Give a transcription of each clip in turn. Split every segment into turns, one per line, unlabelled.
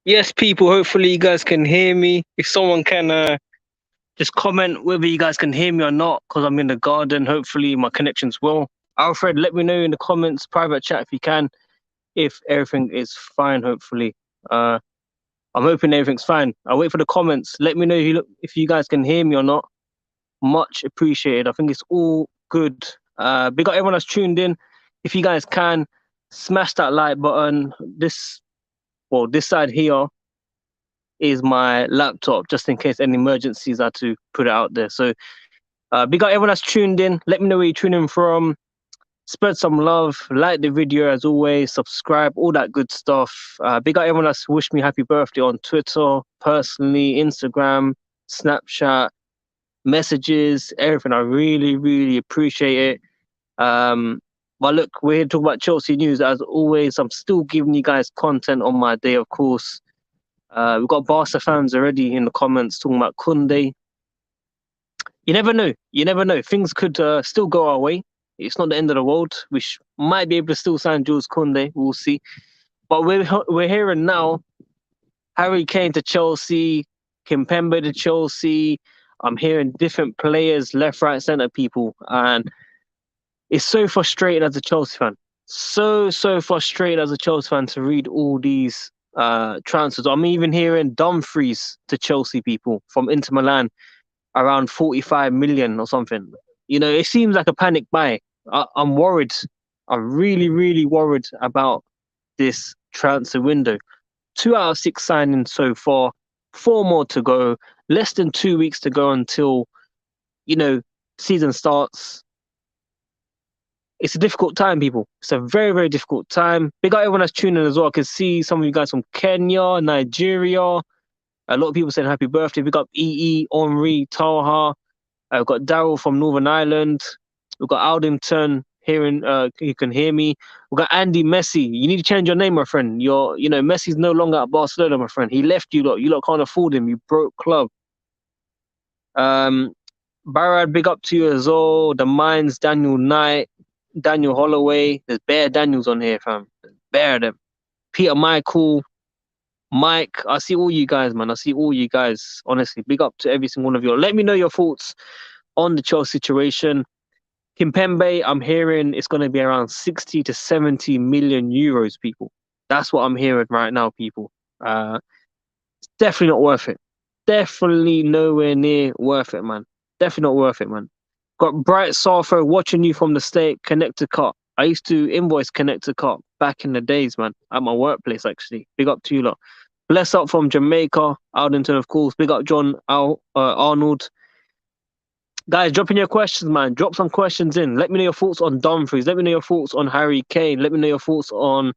Yes, people, hopefully you guys can hear me. If someone can just comment whether you guys can hear me or not, because I'm in the garden. Hopefully my connection's well. Alfred, let me know in the comments, private chat if you can, if everything is fine, hopefully. I'm hoping everything's fine. I'll wait for the comments. Let me know if you guys can hear me or not. Much appreciated. I think it's all good. Big up everyone that's tuned in. If you guys can, smash that like button. This side here is my laptop, just in case any emergencies I had to put it out there. So big up everyone that's tuned in. Let me know where you're tuning from. Spread some love, like the video as always, subscribe, all that good stuff. Big up everyone that's wished me happy birthday on Twitter, personally, Instagram, Snapchat, messages, everything. I really, really appreciate it. But look, we're here to talk about Chelsea news. As always, I'm still giving you guys content on my day, of course. We've got Barca fans already in the comments talking about Koundé. You never know. You never know. Things could still go our way. It's not the end of the world. We might be able to still sign Jules Koundé. We'll see. But we're hearing now Harry Kane to Chelsea, Kimpembe to Chelsea. I'm hearing different players, left, right, centre people. And it's so frustrating as a Chelsea fan. So frustrated as a Chelsea fan to read all these transfers. I'm even hearing Dumfries to Chelsea people from Inter Milan around 45 million or something. You know, it seems like a panic buy. I'm worried. I'm really, really worried about this transfer window. 2 out of 6 signings so far, 4 more to go, less than 2 weeks to go until, season starts. It's a difficult time, people. It's a very, very difficult time. Big up everyone that's tuning in as well. I can see some of you guys from Kenya, Nigeria. A lot of people saying happy birthday. Big up EE, Henri, Taha. We've got Daryl from Northern Ireland. We've got Aldington here you can hear me. We've got Andy Messi. You need to change your name, my friend. Messi's no longer at Barcelona, my friend. He left you lot. You lot can't afford him. You broke club. Barad, big up to you as well. The Mines, Daniel Knight, Daniel Holloway. There's bare Daniels on here, fam. There's bare of them. Peter Michael, Mike. I see all you guys, man. I see all you guys. Honestly, big up to every single one of you. Let me know your thoughts on the Chelsea situation. Kimpembe, I'm hearing it's going to be around 60 to 70 million euros, people. That's what I'm hearing right now, people. It's definitely not worth it. Definitely nowhere near worth it, man. Definitely not worth it, man. Got Bright Sarfo watching you from the state, Connect to Cut. I used to invoice Connect to Cut back in the days, man, at my workplace, actually. Big up to you lot. Bless up from Jamaica, Aldington, of course. Big up John Arnold. Guys, drop in your questions, man. Drop some questions in. Let me know your thoughts on Dumfries. Let me know your thoughts on Harry Kane. Let me know your thoughts on,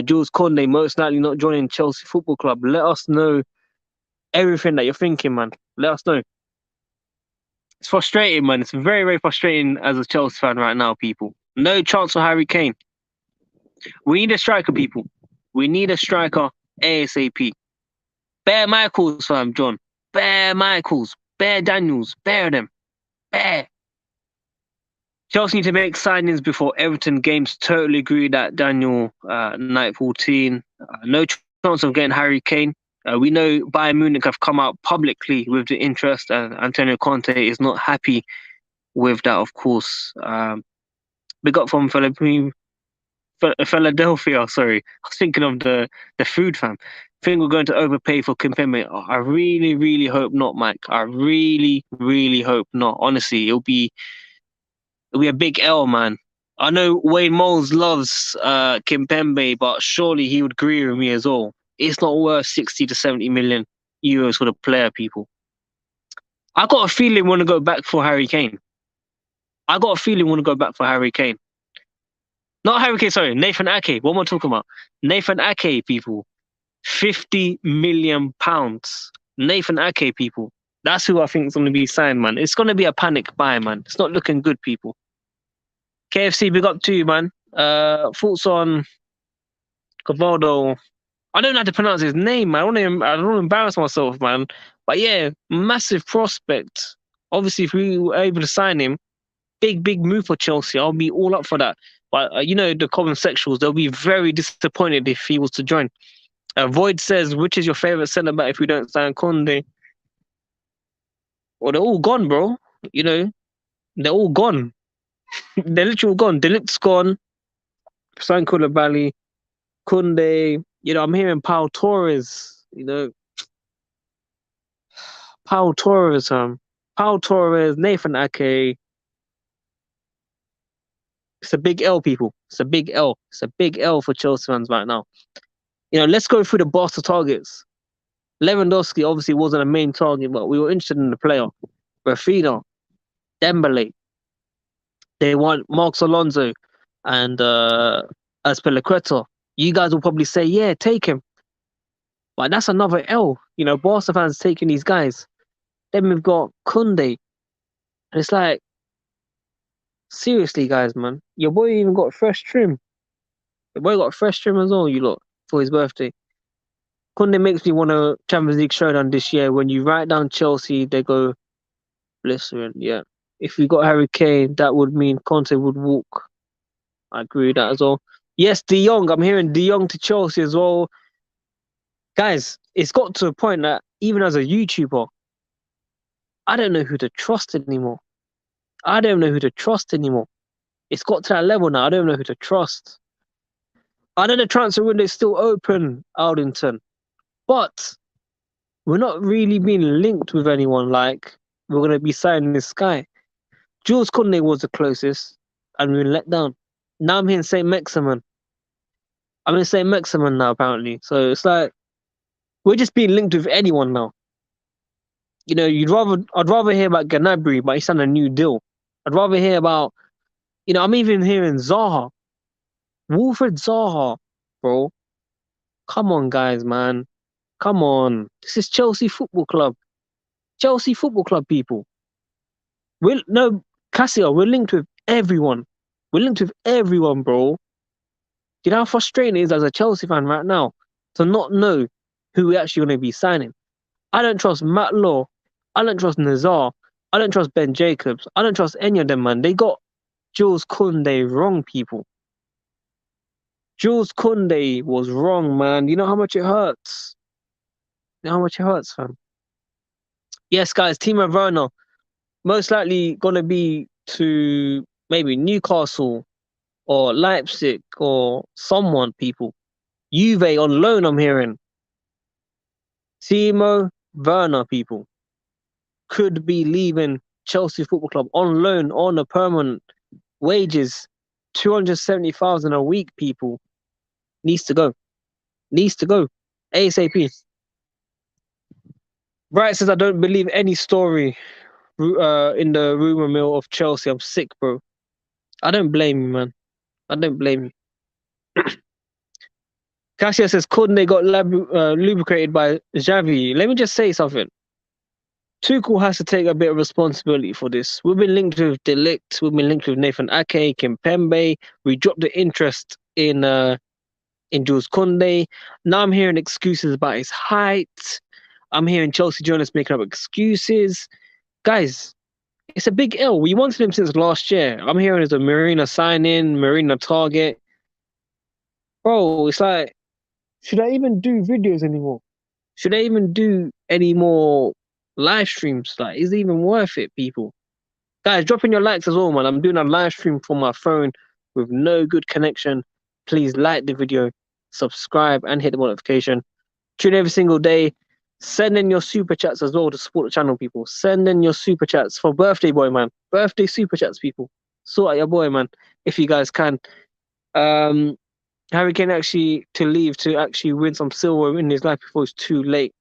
Jules Koundé most likely not joining Chelsea Football Club. Let us know everything that you're thinking, man. Let us know. It's frustrating, man. It's very, very frustrating as a Chelsea fan right now, people. No chance for Harry Kane. We need a striker, people. We need a striker ASAP. Bear Michaels, fam, John. Bear Michaels. Bear Daniels. Bear them. Bear. Chelsea need to make signings before Everton games. Totally agree that Daniel, Night 14. No chance of getting Harry Kane. We know Bayern Munich have come out publicly with the interest, and Antonio Conte is not happy with that, of course. Big up from Philadelphia, sorry. I was thinking of the food, fam. I think we're going to overpay for Kimpembe. I really, really hope not, Mike. I really, really hope not. Honestly, it'll be a big L, man. I know Wayne Moles loves Kimpembe, but surely he would agree with me as well. It's not worth 60 to 70 million euros for the player, people. I got a feeling we want to go back for Harry Kane. Not Harry Kane, sorry. Nathan Ake. What am I talking about? Nathan Ake, people. £50 million. Nathan Ake, people. That's who I think is going to be signed, man. It's going to be a panic buy, man. It's not looking good, people. KFC, big up to you, man. Thoughts on Cavaldo? I don't know how to pronounce his name, man. I don't want to embarrass myself, man. But yeah, massive prospect. Obviously, if we were able to sign him, big move for Chelsea. I'll be all up for that. But the common sexuals, they'll be very disappointed if he was to join. Void says, which is your favorite centre back if we don't sign Conde? Well, they're all gone, bro. You know, they're all gone. They're literally all gone. Delict's gone. San Koulibaly, Kunde. You know, I'm hearing Pau Torres. You know, Pau Torres. Pau Torres, Nathan Ake. It's a big L, people. It's a big L. It's a big L for Chelsea fans right now. You know, let's go through the Barca targets. Lewandowski obviously wasn't a main target, but we were interested in the player. Rafinha, Dembele. They want Marcos Alonso and Azpilicueta. You guys will probably say, yeah, take him. But that's another L. You know, Barca fans taking these guys. Then we've got Kunde. And it's like, seriously, guys, man. Your boy even got fresh trim. Your boy got fresh trim as well, you lot, for his birthday. Kunde makes me want a Champions League showdown this year. When you write down Chelsea, they go blistering. Yeah. If we got Harry Kane, that would mean Conte would walk. I agree with that as well. Yes, De Jong. I'm hearing De Jong to Chelsea as well. Guys, it's got to a point that even as a YouTuber, I don't know who to trust anymore. I don't know who to trust anymore. It's got to that level now. I don't know who to trust. I know the transfer window is still open, Aldington, but we're not really being linked with anyone like we're going to be signing this guy. Jules Koundé was the closest, and we were let down. Now I'm hearing St. Maximin. I'm in St. Maximin now, apparently. So it's like we're just being linked with anyone now. You know, I'd rather hear about Gnabry, but he signed a new deal. I'd rather hear about, you know, I'm even hearing Zaha. Wilfred Zaha, bro. Come on, guys, man. Come on. This is Chelsea Football Club. Chelsea Football Club, people. Cassia, we're linked with everyone. We're linked with everyone, bro. Do you know how frustrating it is as a Chelsea fan right now to not know who we're actually going to be signing? I don't trust Matt Law. I don't trust Nazar. I don't trust Ben Jacobs. I don't trust any of them, man. They got Jules Koundé wrong, people. Jules Koundé was wrong, man. You know how much it hurts? You know how much it hurts, fam? Yes, guys, Timo Werner. Most likely going to be to maybe Newcastle or Leipzig or someone, people. Juve on loan, I'm hearing. Timo Werner, people, could be leaving Chelsea Football Club on loan on a permanent wages, 270,000 a week, people. Needs to go. Needs to go. ASAP. Bright says, I don't believe any story in the rumor mill of Chelsea. I'm sick, bro. I don't blame you, man. I don't blame you. Cassia says, Koundé got lubricated by Xavi. Let me just say something. Tuchel has to take a bit of responsibility for this. We've been linked with De Ligt. We've been linked with Nathan Ake, Kimpembe. We dropped the interest in Jules Koundé. Now I'm hearing excuses about his height. I'm hearing Chelsea journalists making up excuses. Guys, it's a big L. We wanted him since last year. I'm hearing there's a Marina sign-in, Marina target. Bro, it's like, should I even do videos anymore? Should I even do any more live streams? Like, is it even worth it, people? Guys, drop in your likes as well, man. I'm doing a live stream from my phone with no good connection. Please like the video, subscribe, and hit the notification. Tune every single day. Send in your super chats as well to support the channel, people. Send in your super chats for birthday boy, man. Birthday super chats, people. Sort out your boy, man, if you guys can. Harry Kane actually to leave to actually win some silver in his life before it's too late.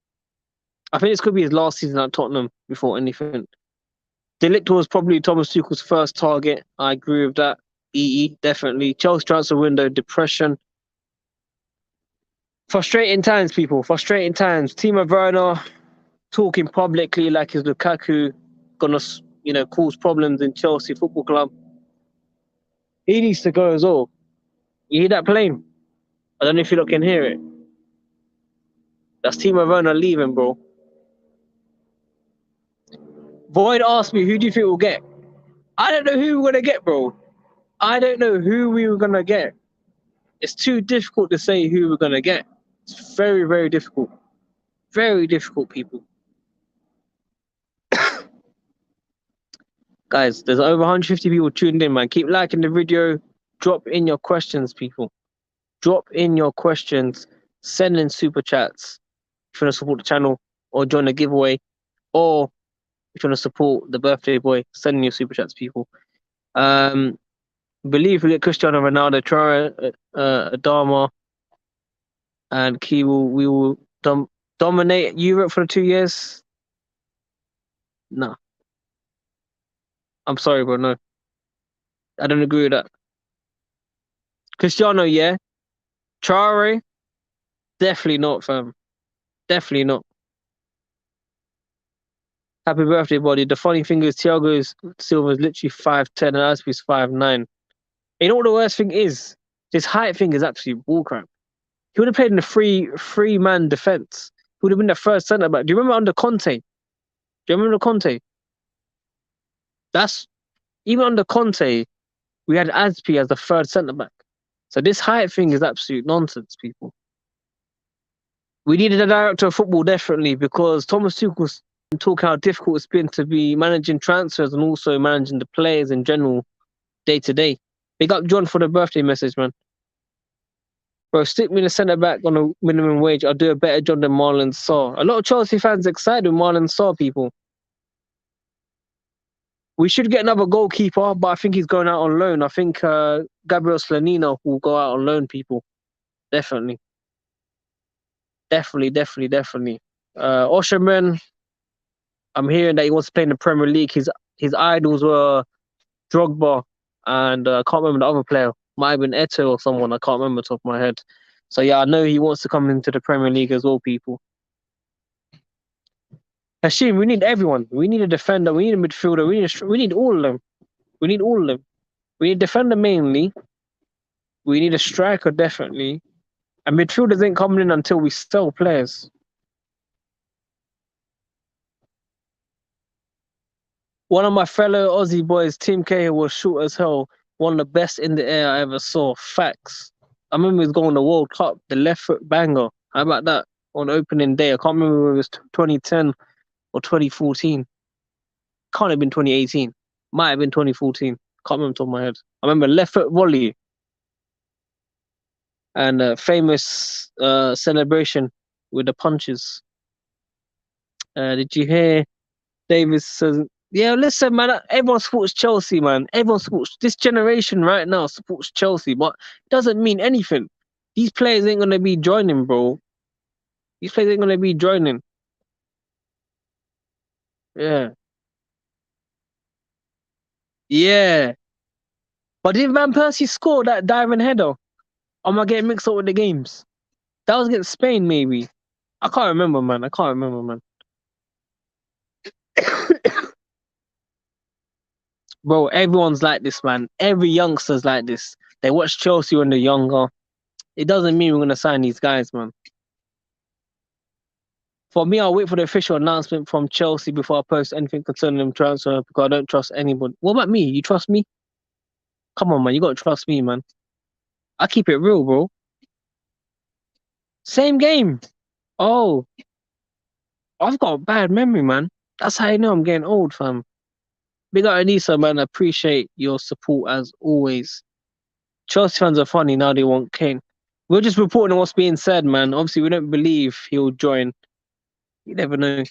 I think this could be his last season at Tottenham before anything. De Ligt was probably Thomas Tuchel's first target. I agree with that. Definitely. Chelsea transfer window, depression. Frustrating times, people. Frustrating times. Timo Werner talking publicly like his Lukaku gonna, you know, cause problems in Chelsea Football Club. He needs to go as well. You hear that plane? I don't know if you lot can hear it. That's Timo Werner leaving, bro. Void asked me, who do you think we'll get? I don't know who we're gonna get, bro. I don't know who we were gonna get. It's too difficult to say who we're gonna get. It's very, very difficult. Very difficult, people. Guys, there's over 150 people tuned in, man. Keep liking the video. Drop in your questions, people. Drop in your questions. Send in super chats if you want to support the channel or join the giveaway. Or if you want to support the birthday boy, send in your super chats, people. Believe we get Cristiano Ronaldo, Traore, Adama, and we will dominate Europe for the 2 years. No. I'm sorry, bro. No. I don't agree with that. Cristiano, yeah. Traore, definitely not, fam. Definitely not. Happy birthday, buddy. The funny thing is, Thiago Silva is literally 5'10" and Aspi's 5'9". You know what the worst thing is? His height thing is absolute bullcrap. He would have played in a three-man defense. He would have been the first centre back. Do you remember under Conte? Do you remember Conte? Even under Conte, we had Aspi as the third centre back. So this height thing is absolute nonsense, people. We needed a director of football, definitely, because Thomas Tuchel's talk how difficult it's been to be managing transfers and also managing the players in general day to day. Big up John for the birthday message, man. Bro, stick me in a centre back on a minimum wage. I'll do a better job than Marlon Sarr. A lot of Chelsea fans excited with Marlon Sarr, people. We should get another goalkeeper, but I think he's going out on loan. I think Gabriel Slanina will go out on loan, people. Definitely. Definitely. Osherman, I'm hearing that he wants to play in the Premier League. His idols were Drogba and I can't remember the other player. Might have been Eto'o or someone. I can't remember top of my head. So yeah, I know he wants to come into the Premier League as well, people. Hashim, we need everyone. We need a defender. We need a midfielder. We need all of them. We need all of them. We need a defender mainly. We need a striker definitely. And midfielders ain't coming in until we sell players. One of my fellow Aussie boys, Tim Cahill, was short as hell. One of the best in the air I ever saw. Facts. I remember he was going to the World Cup, the left foot banger. How about that? On opening day. I can't remember if it was 2010 or 2014. Can't have been 2018. Might have been 2014. Can't remember top of my head. I remember left foot volley. And a famous celebration with the punches. Did you hear Davis says, yeah, listen, man, everyone supports Chelsea, man. Everyone supports, this generation right now supports Chelsea, but it doesn't mean anything. These players ain't going to be joining, bro. These players ain't going to be joining. Yeah. Yeah. But did Van Persie score that diving header? Am I getting mixed up with the games? That was against Spain, maybe. I can't remember, man. Bro, everyone's like this, man. Every youngster's like this. They watch Chelsea when they're younger. It doesn't mean we're going to sign these guys, man. For me, I'll wait for the official announcement from Chelsea before I post anything concerning them transfer because I don't trust anybody. What about me? You trust me? Come on, man. You got to trust me, man. I keep it real, bro. Same game. Oh. I've got a bad memory, man. That's how you know I'm getting old, fam. Big up Anissa, man. I appreciate your support as always. Chelsea fans are funny. Now they want Kane. We're just reporting on what's being said, man. Obviously, we don't believe he'll join. You never know.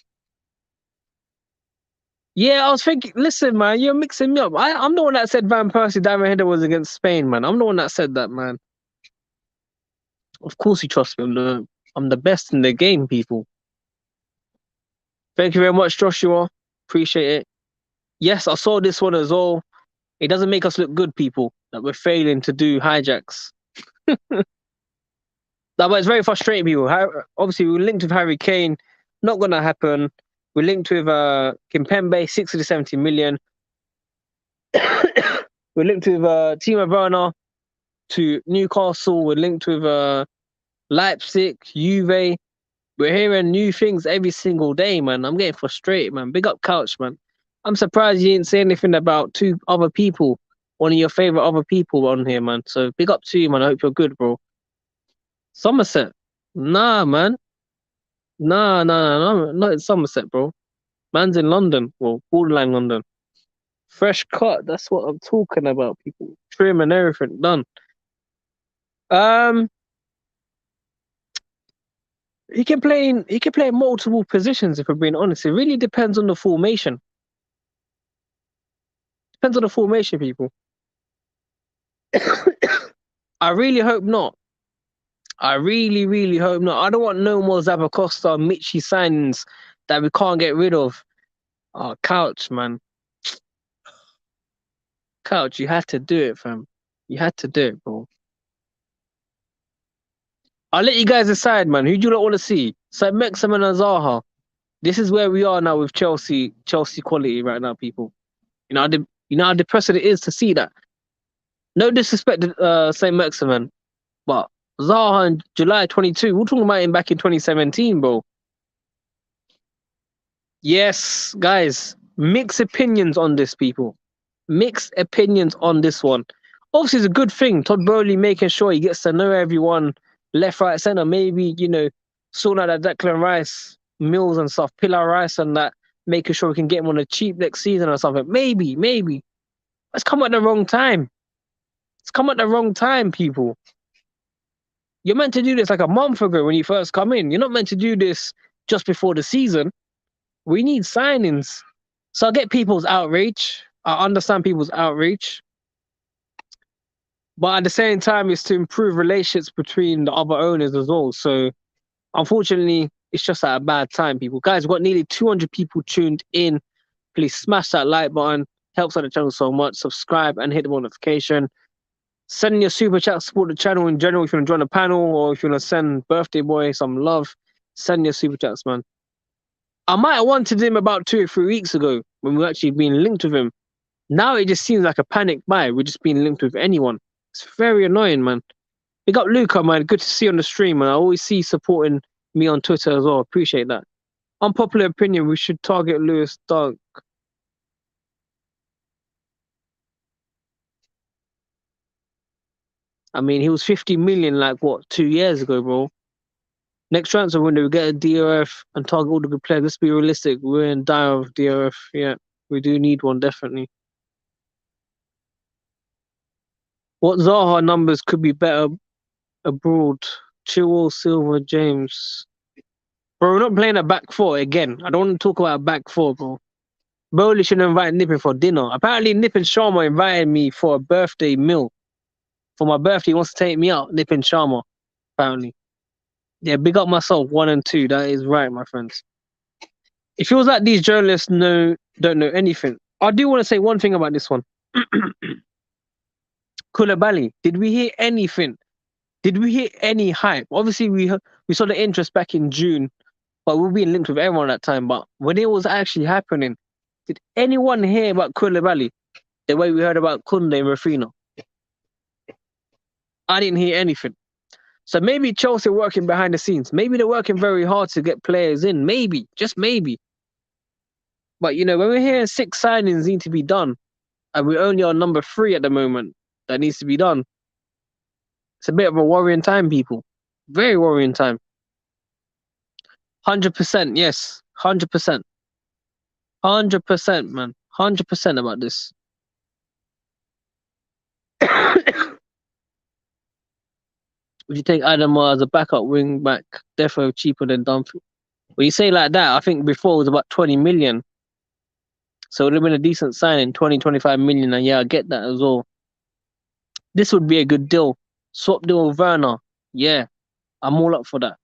Yeah, I was thinking, listen, man, you're mixing me up. I'm the one that said Van Persie diving header was against Spain, man. I'm the one that said that, man. Of course you trust me. I'm the best in the game, people. Thank you very much, Joshua. Appreciate it. Yes, I saw this one as well. It doesn't make us look good, people, that we're failing to do hijacks. But it's very frustrating, people. Obviously, we're linked with Harry Kane. Not going to happen. We're linked with Kimpembe, 60 to 70 million. We're linked with Timo Werner to Newcastle. We're linked with Leipzig, Juve. We're hearing new things every single day, man. I'm getting frustrated, man. Big up Couch, man. I'm surprised you didn't say anything about two other people, one of your favorite other people on here, man. So big up to you, man. I hope you're good, bro. Somerset. Nah, man. Nah, not in Somerset, bro. Man's in London. Well, borderline London. Fresh cut. That's what I'm talking about, people. Trim and everything done. Um, he can play in multiple positions. If we're being honest, it really depends on the formation. Depends on the formation, people. I really hope not. I really, really hope not. I don't want no more Zabacosta, Mitchy signings that we can't get rid of. Oh, Couch, man. Couch, you had to do it, fam. You had to do it, bro. I'll let you guys decide, man. Who do you not want to see? So Maxim and Zaha. This is where we are now with Chelsea. Chelsea quality right now, people. You know how depressing it is to see that. No disrespect to Saint Maximin, but Zaha in July 22. We're talking about him back in 2017, bro. Yes, guys, mixed opinions on this, people. Mixed opinions on this one. Obviously, it's a good thing. Todd Bowley making sure he gets to know everyone, left, right, center. Maybe, sorting out that Declan Rice, Mills and stuff, Pilar Rice and that, making sure we can get him on a cheap next season or something. Maybe. It's come at the wrong time. It's come at the wrong time, people. You're meant to do this like a month ago when you first come in. You're not meant to do this just before the season. We need signings. So I get people's outrage. I understand people's outrage. But at the same time, it's to improve relationships between the other owners as well. So unfortunately, it's just at a bad time, people. Guys, we've got nearly 200 people tuned in. Please smash that like button. Helps out the channel so much. Subscribe and hit the notification. Send your super chat, support the channel in general. If you want to join the panel or if you want to send birthday boy some love, send your super chats, man. I might have wanted him about 2 or 3 weeks ago when we actually been linked with him. Now it just seems like a panic buy. We're just being linked with anyone. It's very annoying, man. Big up Luca, man. Good to see you on the stream, and I always see you supporting me on Twitter as well. Appreciate that. Unpopular opinion, we should target Lewis Dunk. I mean, he was 50 million like, 2 years ago, bro. Next transfer window, we get a DRF and target all the good players. Let's be realistic. We're in dire of DRF. Yeah, we do need one, definitely. What Zaha numbers could be better abroad? Chilwell, Silva, James. Bro, we're not playing a back four again. I don't want to talk about a back four, bro. Bowley should invite Nippin for dinner. Apparently, Nippin Sharma invited me for a birthday meal. For my birthday, he wants to take me out, Nippin Sharma, apparently. Yeah, big up myself, 1 and 2. That is right, my friends. It feels like these journalists don't know anything. I do want to say one thing about this one. Koulibaly, did we hear anything? Did we hear any hype? Obviously, we saw the interest back in June, but we were being linked with everyone at that time. But when it was actually happening, did anyone hear about Koulibaly the way we heard about Kunde and Rafina? I didn't hear anything. So maybe Chelsea are working behind the scenes. Maybe they're working very hard to get players in. Maybe, just maybe. But, when we're hearing 6 signings need to be done, and we're only on number 3 at the moment that needs to be done, it's a bit of a worrying time, people. Very worrying time. 100%, yes. 100%. 100%, man. 100% about this. Would you take Adama as a backup wing back? Defo cheaper than Dunphy. When you say like that, I think before it was about 20 million. So it would have been a decent signing, 20, 25 million. And yeah, I get that as well. This would be a good deal. Swap deal with Werner. Yeah, I'm all up for that.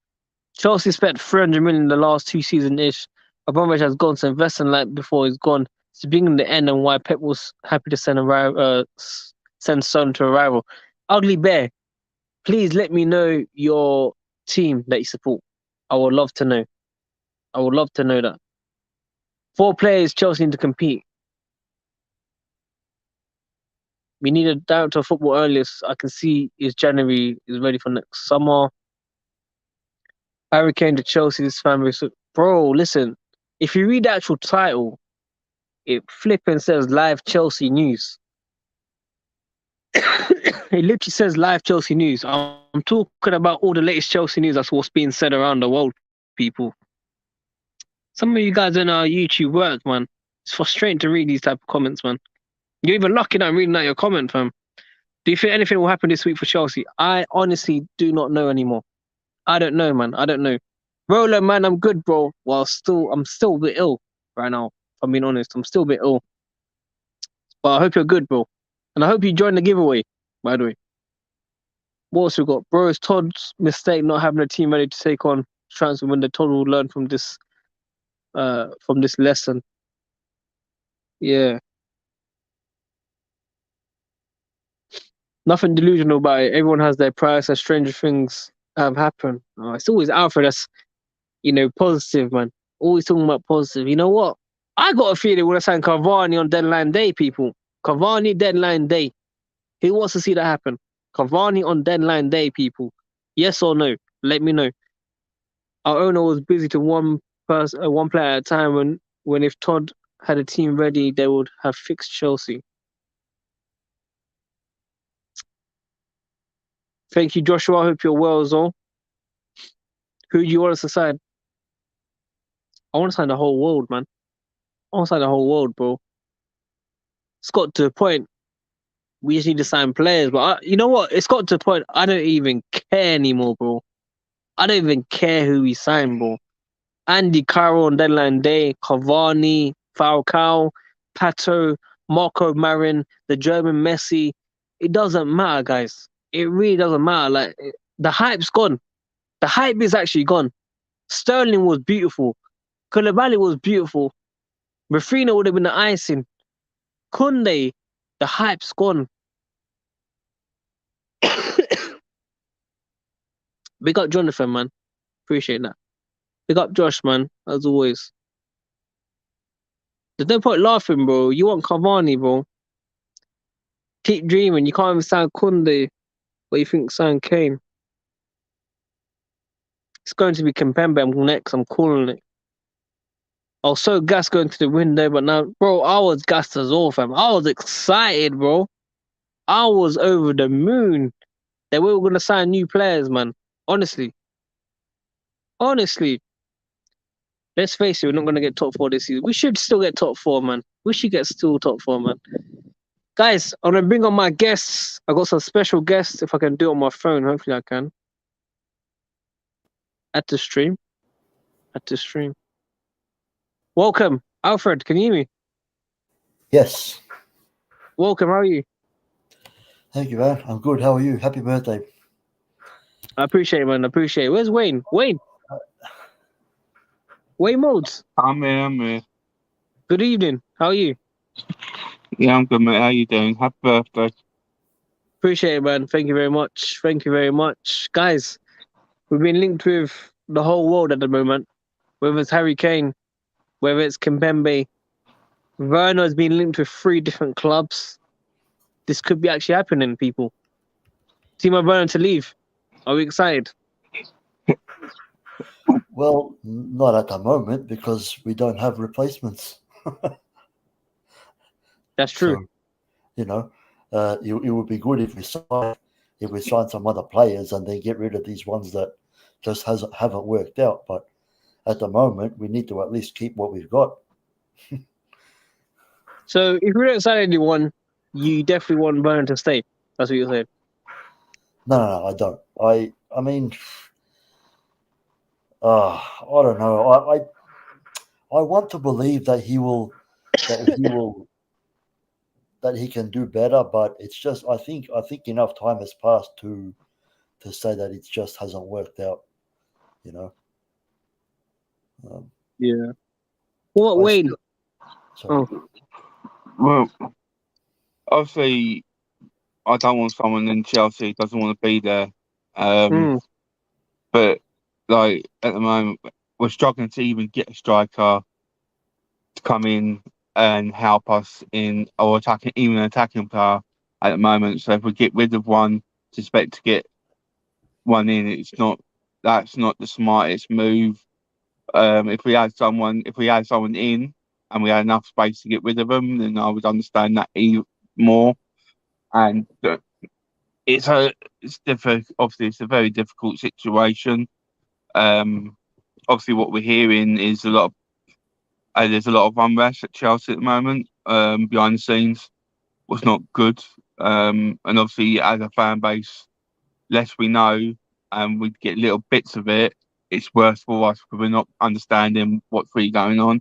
Chelsea spent 300 million in the last 2 seasons-ish. Abramovich has gone to invest in like before he's gone. It's beginning the end and why Pep was happy to send Son to a rival. Ugly Bear, please let me know your team that you support. I would love to know. I would love to know that. 4 players Chelsea need to compete. We need a director of football earliest. I can see is January is ready for next summer. Harry Kane to Chelsea, this family. So, bro, listen. If you read the actual title, it flipping says live Chelsea news. It literally says live Chelsea news. I'm I'm talking about all the latest Chelsea news. That's what's being said around the world, people. Some of you guys in our YouTube work, man. It's frustrating to read these type of comments, man. You're even lucky that I'm reading out your comment, fam. Do you think anything will happen this week for Chelsea? I honestly do not know anymore. I don't know, man. I don't know. Roller, man, I'm good, bro. Well, I'm still a bit ill right now. If I'm being honest, I'm still a bit ill. But I hope you're good, bro. And I hope you join the giveaway, by the way. What else we got? Bro, it's Todd's mistake not having a team ready to take on transfer when the Todd will learn from this lesson. Yeah. Nothing delusional about it. Everyone has their price and stranger things have happened. It's always Alfred that's, positive, man. Always talking about positive. You know what? I got a feeling when I sign Cavani on deadline day, people. Cavani deadline day. Who wants to see that happen? Cavani on deadline day, people. Yes or no? Let me know. Our owner was busy to one player at a time when if Todd had a team ready, they would have fixed Chelsea. Thank you, Joshua. I hope you're well as well. Who do you want us to sign? I want to sign the whole world, man. I want to sign the whole world, bro. It's got to the point we just need to sign players. But you know what? It's got to the point I don't even care anymore, bro. I don't even care who we sign, bro. Andy Carroll on deadline day, Cavani, Falcao, Pato, Marco Marin, the German Messi. It doesn't matter, guys. It really doesn't matter. Like, the hype's gone. The hype is actually gone. Sterling was beautiful. Koulibaly was beautiful. Rafinha would have been the icing. Kunde, the hype's gone. Big up Jonathan, man. Appreciate that. Big up Josh, man, as always. There's no point laughing, bro. You want Cavani, bro. Keep dreaming. You can't even sign Kunde, but you think sign Kane. It's going to be Kimpembe. I'm next. I'm calling it. I was so gassed going to the window, but now, bro, I was gassed as all, fam. I was excited, bro. I was over the moon that we were going to sign new players, man. Honestly. Let's face it, we're not going to get top 4 this season. We should still get top 4, man. We should get still top 4, man. Guys, I'm going to bring on my guests. I got some special guests. If I can do it on my phone, hopefully I can. At the stream. Welcome. Alfred, can you hear me?
Yes.
Welcome, how are you?
Thank you, man. I'm good. How are you? Happy birthday.
I appreciate it, man. I appreciate it. Where's Wayne? Wayne Modes.
I'm here.
Good evening. How are you?
Yeah, I'm good, mate. How you doing? Happy birthday.
Appreciate it, man. Thank you very much. Guys, we've been linked with the whole world at the moment. Whether it's Harry Kane, whether it's Kimpembe, Werner has been linked with 3 different clubs. This could be actually happening, people. Timo Werner to leave. Are we excited?
Well, not at the moment because we don't have replacements.
That's true.
So, it would be good if we sign some other players and then get rid of these ones that just haven't worked out. But at the moment, we need to at least keep what we've got.
So if we don't sign anyone, you definitely want Werner to stay. That's what you're saying.
No, I don't. I mean, I don't know. I want to believe that he can do better, but it's just I think enough time has passed to say that it just hasn't worked out.
Yeah. What, Wayne?
Well, obviously, I don't want someone in Chelsea who doesn't want to be there. But like at the moment, we're struggling to even get a striker to come in and help us in or even an attacking player at the moment. So if we get rid of one, to expect to get one in, that's not the smartest move. If we had someone in and we had enough space to get rid of them, then I would understand that more. And it's different. Obviously, it's a very difficult situation. Obviously, what we're hearing is there's a lot of unrest at Chelsea at the moment. Behind the scenes, what's not good. And obviously, as a fan base, less we know, and we get little bits of it, it's worse for us because we're not understanding what's really going on.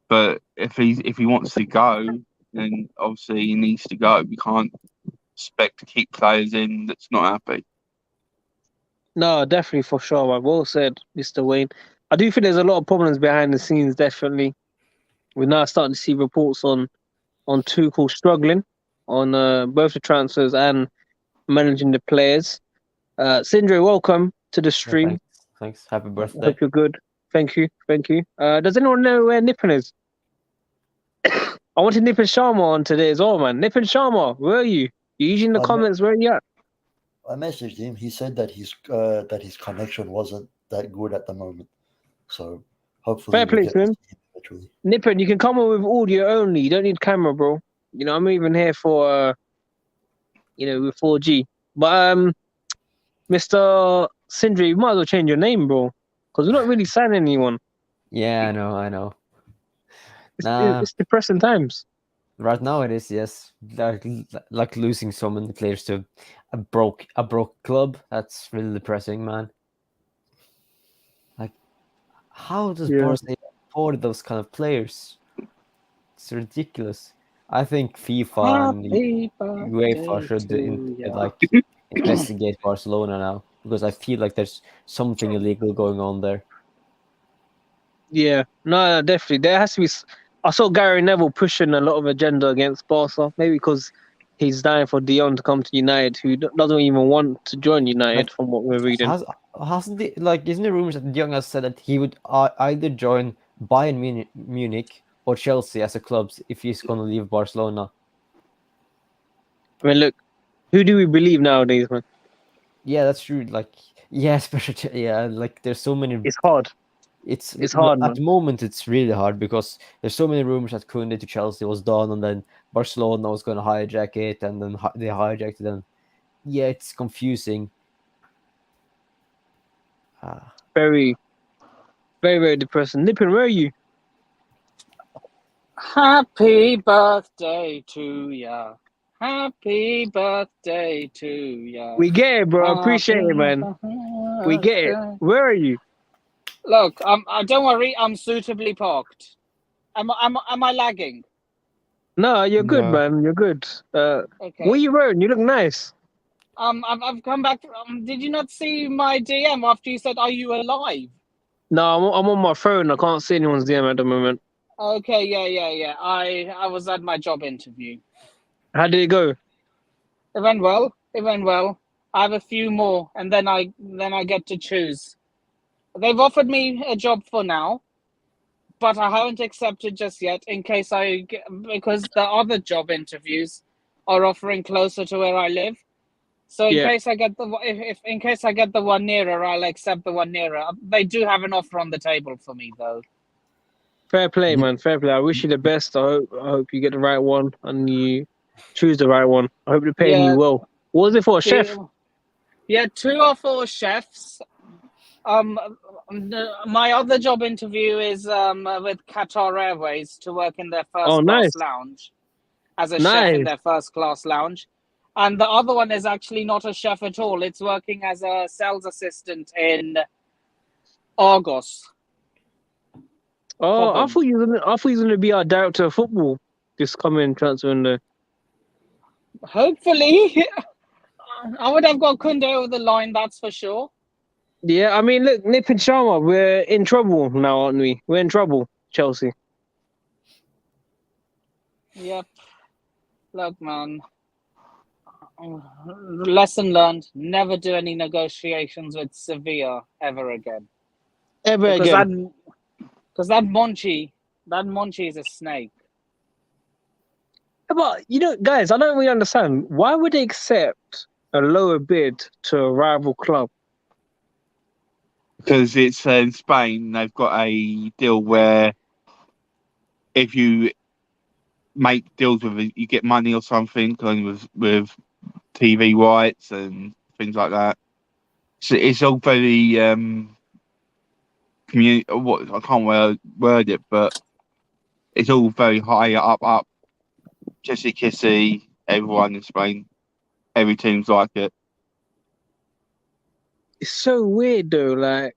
But if he wants to go, then obviously he needs to go. We can't expect to keep players in that's not happy.
No, definitely for sure, man. Well said, Mr. Wayne. I do think there's a lot of problems behind the scenes, definitely. We're now starting to see reports on Tuchel struggling on both the transfers and managing the players. Sindre, welcome to the stream.
Thanks. Happy birthday.
Hope you're good. Thank you. Does anyone know where Nippon is? I wanted Nippon Sharma on today as well, man. Nippon Sharma, where are you? You usually in the comments, where are you at?
I messaged him. He said that his connection wasn't that good at the moment. So hopefully
Fair play to him. Nippon, you can come on with audio only. You don't need camera, bro. You know, I'm even here for with 4G. But Mr. Sindri, you might as well change your name, bro. Because we're not really signing anyone.
Yeah, I know.
It's depressing times.
Right now it is, yes. Like losing so many players to a broke club. That's really depressing, man. Like, how does Barca afford those kind of players? It's ridiculous. I think FIFA and UEFA should investigate Barcelona now, because I feel like there's something illegal going on there.
Yeah, no, definitely. There has to be. I saw Gary Neville pushing a lot of agenda against Barca, maybe because he's dying for Dion to come to United, who doesn't even want to join United, from what we're reading.
Isn't there rumors that Dion has said that he would either join Bayern Munich or Chelsea as a club if he's going to leave Barcelona?
I mean, look, who do we believe nowadays, man?
Yeah, that's true. Like, yeah, especially like there's so many.
It's hard.
It's
hard,
at the moment. It's really hard because there's so many rumors that Koundé to Chelsea was done, and then Barcelona was going to hijack it, and then they hijacked it. And yeah, it's confusing.
Very, very, very depressing. Nippon, where are you?
Happy birthday to ya. Happy birthday to ya.
We get it, bro. Appreciate it, man. We get it. Where are you?
Look, don't worry. I'm suitably parked. Am I lagging?
No, you're good, man. You're good.
Okay.
What are you wearing? You look nice.
I've come back. Did you not see my DM after you said, "Are you alive?"
No, I'm on my phone. I can't see anyone's DM at the moment.
Okay, yeah. I was at my job interview.
How did it go?
It went well. I have a few more, and then I get to choose. They've offered me a job for now, but I haven't accepted just yet because the other job interviews are offering closer to where I live. So in case I get the one nearer, I'll accept the one nearer. They do have an offer on the table for me, though.
Fair play, man. Fair play. I wish you the best. I hope you get the right one and you choose the right one. I hope they're paying you well. What was it for, a chef?
Yeah, 2 or 4 chefs. My other job interview is with Qatar Airways to work in their first class lounge as a chef in their first class lounge. And the other one is actually not a chef at all. It's working as a sales assistant in Argos.
Oh, I thought you were going to be our director of football this coming transfer window.
Hopefully. I would have got Koundé over the line, that's for sure.
Yeah, I mean, look, Nip and Sharma, we're in trouble now, aren't we? We're in trouble, Chelsea.
Yep. Look, man. Lesson learned. Never do any negotiations with Sevilla ever again. Because that Monchi is a snake.
But, guys, I don't really understand. Why would they accept a lower bid to a rival club?
Because it's in Spain, they've got a deal where if you make deals with it. You get money or something with TV rights and things like that. So it's all very community. What I can't word it, but it's all very high up. Jesse Kissy, everyone in Spain, every team's like it.
It's so weird though. Like,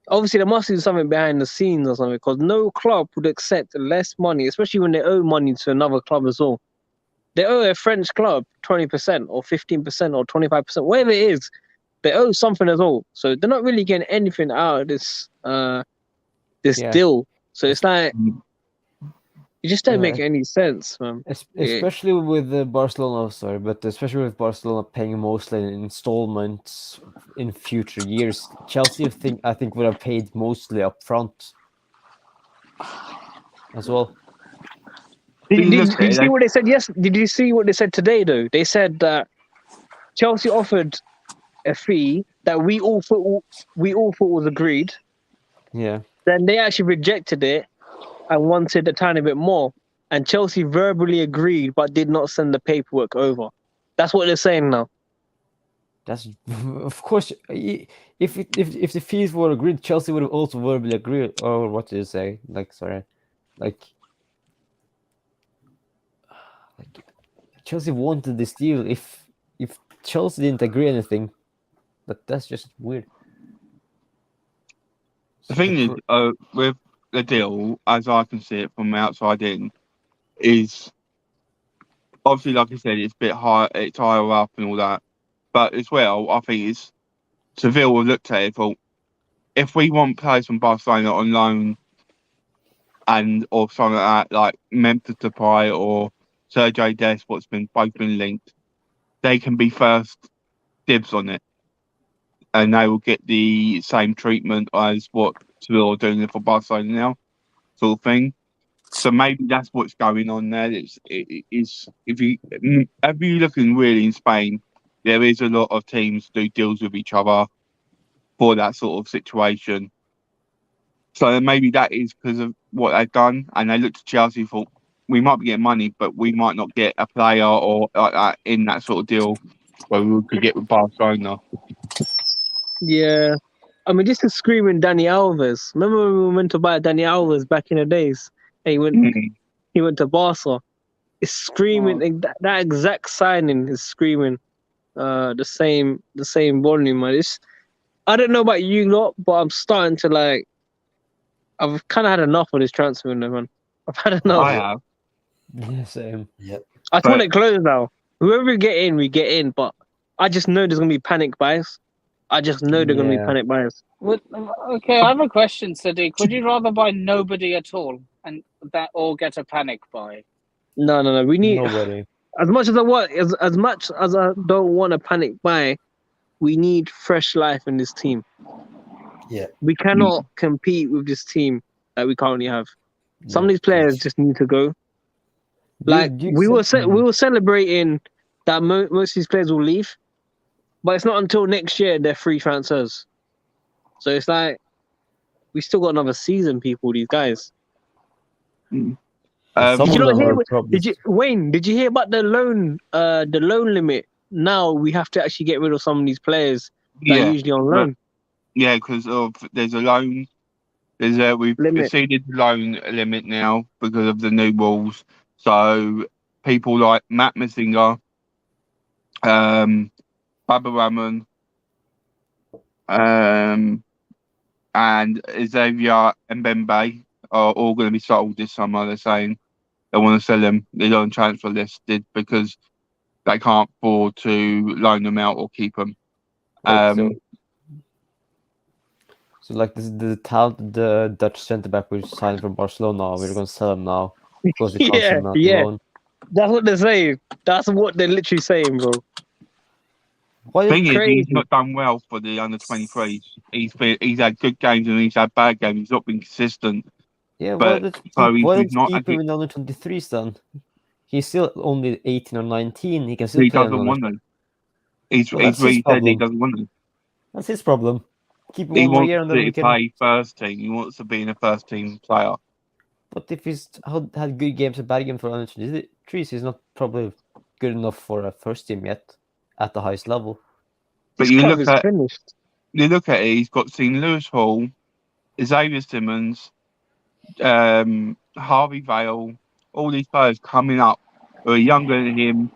obviously there must be something behind the scenes or something, because no club would accept less money, especially when they owe money to another club as well. They owe a French club 20% or 15% or 25%, whatever it is. They owe something as well, so they're not really getting anything out of this deal. So it's like it just doesn't make any sense, man.
Especially with Barcelona, but especially with Barcelona paying mostly in installments in future years. Chelsea, I think would have paid mostly up front as well.
Did you see what they said? Yes. Did you see what they said today? Though they said that Chelsea offered a fee that we all thought was agreed.
Yeah. Then
they actually rejected it and wanted a tiny bit more. And Chelsea verbally agreed, but did not send the paperwork over. That's what they're saying now.
That's of course. If the fees were agreed, Chelsea would have also verbally agreed. Or what do you say? Chelsea wanted this deal. If Chelsea didn't agree anything, but that's just weird.
The thing is, with the deal, as I can see it from the outside in, is obviously, like I said, it's a bit high, it's higher up and all that. But as well, I think it's Sevilla will look at it for, if we want players from Barcelona on loan or something like that, like Memphis Depay or Sergio Dest, both been linked, they can be first dibs on it. And they will get the same treatment as what Sevilla are doing for Barcelona now, sort of thing. So maybe that's what's going on there. If you looking really in Spain, there is a lot of teams do deals with each other for that sort of situation. So maybe that is because of what they've done, and they looked at Chelsea and thought, we might be getting money, but we might not get a player or like that in that sort of deal where we could get with Barcelona.
Yeah. I mean, this is screaming Dani Alves. Remember when we went to buy Dani Alves back in the days? And he went to Barca. It's screaming that exact signing is screaming the same volume, man. I don't know about you lot, but I'm starting to I've kind of had enough of this transfer window, man. I've had enough.
I have.
Yeah, same.
Yep.
I just want it closed now. Whoever we get in, but I just know there's gonna be panic buys. I just know they're going to be panic buyers.
Okay, I have a question, Sadiq. Would you rather buy nobody at all or get a panic buy?
No. We need
nobody.
As much as I don't want a panic buy, we need fresh life in this team.
Yeah.
We cannot compete with this team that we currently have. Some of these players just need to go. We were celebrating that most of these players will leave. But it's not until next year they're free transfers. So it's like we still got another season, people. These guys.
Did you not hear?
Did you hear about the loan limit? Now we have to actually get rid of some of these players that are usually on loan.
Yeah, because there's a loan. We've exceeded the loan limit now because of the new rules. So people like Matt Messinger, Baba Rahman, and Xavier and Kimpembe are all going to be sold this summer. They're saying they want to sell them. They're on transfer listed because they can't afford to loan them out or keep them.
So like the Dutch centre back we signed from Barcelona, we're going to sell him now because we can't sell him out alone.
That's what they're saying. That's what they're literally saying, bro.
The thing is, he's not done well for the under-23s. He's had good games and he's had bad games. He's not been consistent.
Yeah, why don't you keep him in the under-23s then? He's still only 18 or 19. He can still play.
He doesn't want to. He's really said he doesn't want to.
That's his problem. Keep him one more year and then we can
play first team. He wants to be in a first team player.
But if he's had good games and bad games for under 23s, he's not probably good enough for a first team yet at the highest level.
But
This
you
club
look
is
at
finished.
it. He's got seen Lewis Hall, Xavier Simmons, Harvey Vale, all these players coming up who are younger than him,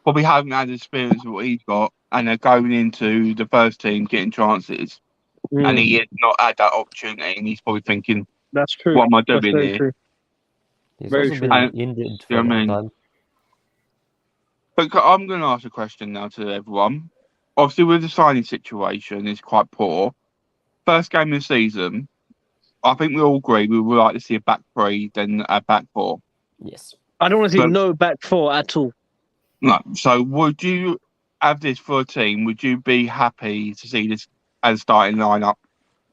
probably haven't had experience of what he's got, and they're going into the first team getting chances. And he has not had that opportunity, and he's probably thinking,
That's true.
what am I
That's
doing
very
here?
true.
He's
Very
also
true.
been
And-
injured
you
for a
know what I
long
mean?
time.
But I'm going to ask a question now to everyone. Obviously, with the signing situation, it's quite poor. First game of the season, I think we all agree we would like to see a back three than a back four.
Yes.
I don't want to see
But-
no back four at all.
No. So would you have this for a team? Would you be happy to see this as starting lineup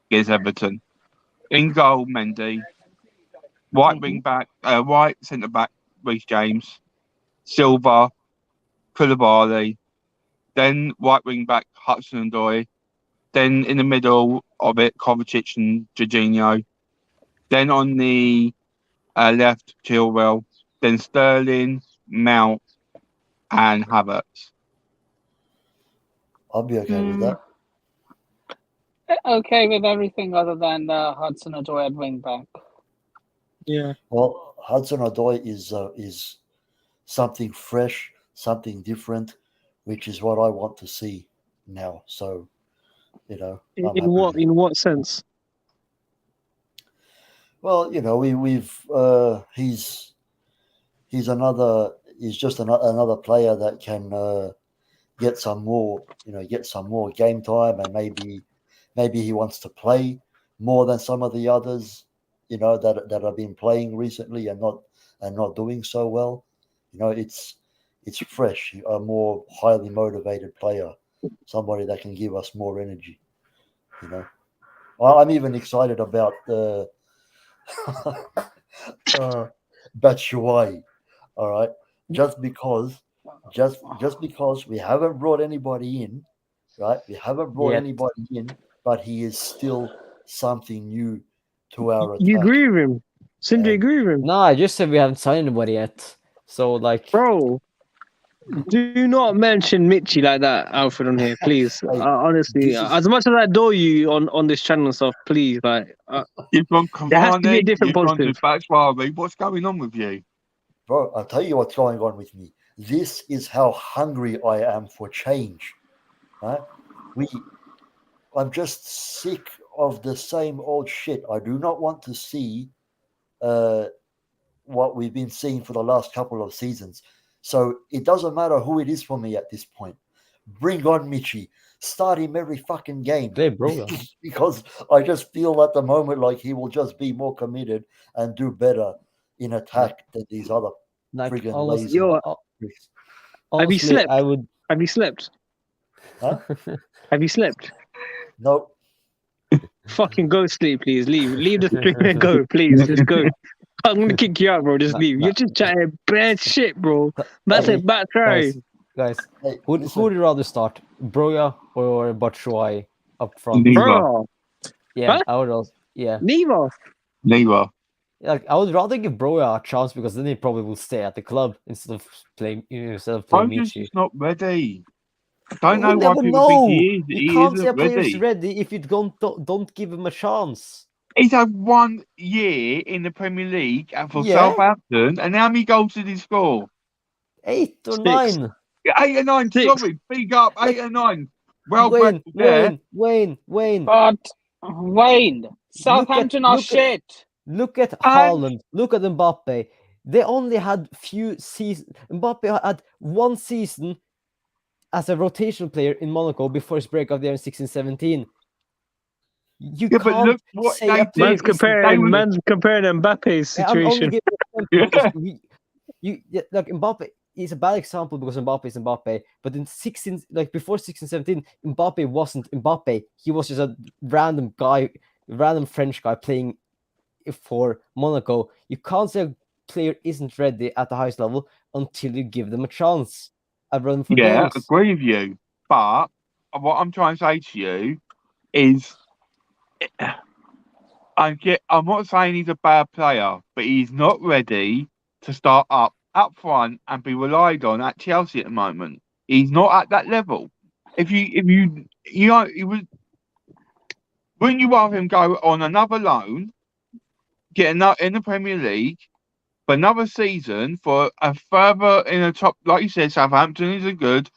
against Everton? In goal, Mendy. Right wing back, right centre back, Reece James. Silva, Koulibaly. Then right wing back, Hudson-Odoi. Then in the middle of it, Kovacic and Jorginho. Then on the left, Chilwell. Then Sterling, Mount, and Havertz.
I'll be okay with that.
Okay with everything other than Hudson-Odoi at wing back.
Yeah.
Well, Hudson-Odoi is something fresh, something different, which is what I want to see now. So, I'm happy
In what
with it.
in what sense?
Well, he's just another player that can get some more game time, and maybe he wants to play more than some of the others, that have been playing recently and not doing so well. It's fresh, a more highly motivated player, somebody that can give us more energy. I'm even excited about Batshuayi. All right, just because we haven't brought anybody in, right? We haven't brought
Yet.
anybody in, but he is still something new to our attack.
You agree with him? Sindri, agree with him?
No, I just said we haven't signed anybody yet. So
Bro, do not mention Mitchie like that, Alfred, on here, please.
Hey,
Honestly,
this is-
as much as I adore you on this channel and stuff, please,
You've gone
There has to be a
Cavani,
different
you've gone to
positive.
Batshuayi. What's going on with you?
Bro, I'll tell you what's going on with me. This is how hungry I am for change. Right? I'm just sick of the same old shit. I do not want to see what we've been seeing for the last couple of seasons. So it doesn't matter who it is for me at this point. Bring on Michi. Start him every fucking game.
play Broga.
Because I just feel at the moment like he will just be more committed and do better in attack than these other
Like
friggin'
almost,
lazy pricks.
Have you
honestly,
slept?
I would.
Have you slept?
Huh?
Have you slept?
Nope.
Fucking go sleep, please. Leave the stream and go, please. Just go. I'm gonna kick you out, bro. Just leave. You're just chatting bad shit, bro. That's
Hey,
a bad try.
Guys,
Hey,
who
listen,
would you rather start, Broga or Batshuayi up front?
Neither.
Bro,
Yeah,
Huh?
I would also. Yeah,
neither.
Neither.
like I would rather give Broga a chance because then he probably will stay at the club instead of playing
Bojan's
Michi.
just not ready. I don't know
We'll
why
never
people
know.
think he is.
You
He
can't say a
isn't
player's
ready.
ready if you don't give him a chance.
He's had 1 year in the Premier League and for
Yeah.
Southampton, and how many goals did he score?
8 or
6.
9.
8 and 9.
6.
Sorry, big up. 8 and 9. Well,
Wayne,
there.
Wayne.
But Wayne, Southampton are
look at-
shit.
Look at Haaland. Look at Mbappe. They only had few seasons. Mbappe had 1 season as a rotational player in Monaco before his breakout there in 16-17. You
Yeah, but
can't
look what
say
they
a player
Man's
did.
comparing Mbappe's
I'm only
situation.
giving an example because like Mbappe is a bad example because Mbappe is Mbappe. But in 16, like before 16-17, Mbappe wasn't Mbappe. He was just a random guy, random French guy playing for Monaco. You can't say a player isn't ready at the highest level until you give them a chance and run for
Yeah,
games.
agree with you. But what I'm trying to say to you is, I'm not saying he's a bad player, but he's not ready to start up front and be relied on at Chelsea at the moment. He's not at that level. If you know, wouldn't you rather him go on another loan, get another in the Premier League for another season for a further in the top, like you said, Southampton is a good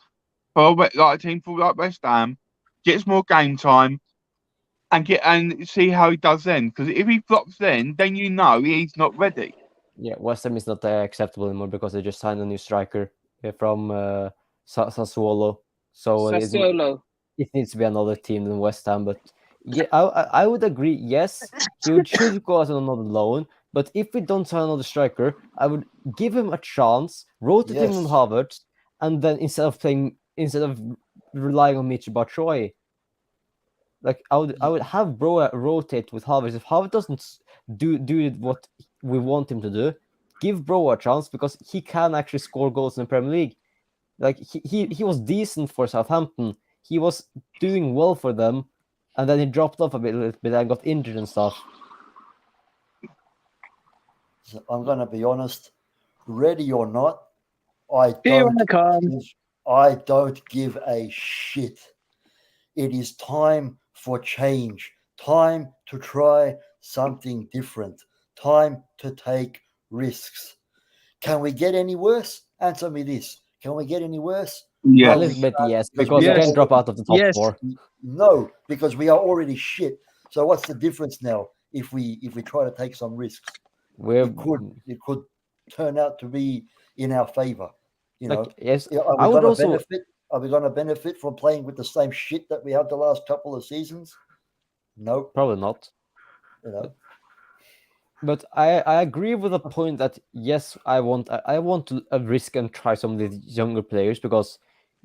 for like a team for like West Ham, gets more game time. And see how he does then. Because if he flops then you know he's not ready.
Yeah, West Ham is not acceptable anymore because they just signed a new striker from Sassuolo. So
Sassuolo.
it needs to be another team than West Ham. But yeah, I would agree. Yes, he should go out on another loan. But if we don't sign another striker, I would give him a chance, rotate him on Havertz, and then instead of relying on Michy Batshuayi. Like I would have Bro rotate with Havertz. If Havertz doesn't do what we want him to do, give Bro a chance because he can actually score goals in the Premier League. Like he was decent for Southampton. He was doing well for them, and then he dropped off a little bit and got injured and stuff.
So I'm going to be honest. Ready or not, I don't give a shit. It is time for change, time to try something different, time to take risks. Can we get any worse? Answer me this. Can we get any worse?
Yeah.
A little bit, yes, because we can drop out of the top four.
No, because we are already shit. So what's the difference now if we try to take some risks? It could turn out to be in our favor. You know,
yes.
Are we going to benefit from playing with the same shit that we had the last couple of seasons? No,
probably not.
You know.
But I agree with the point that yes, I want to risk and try some of these younger players because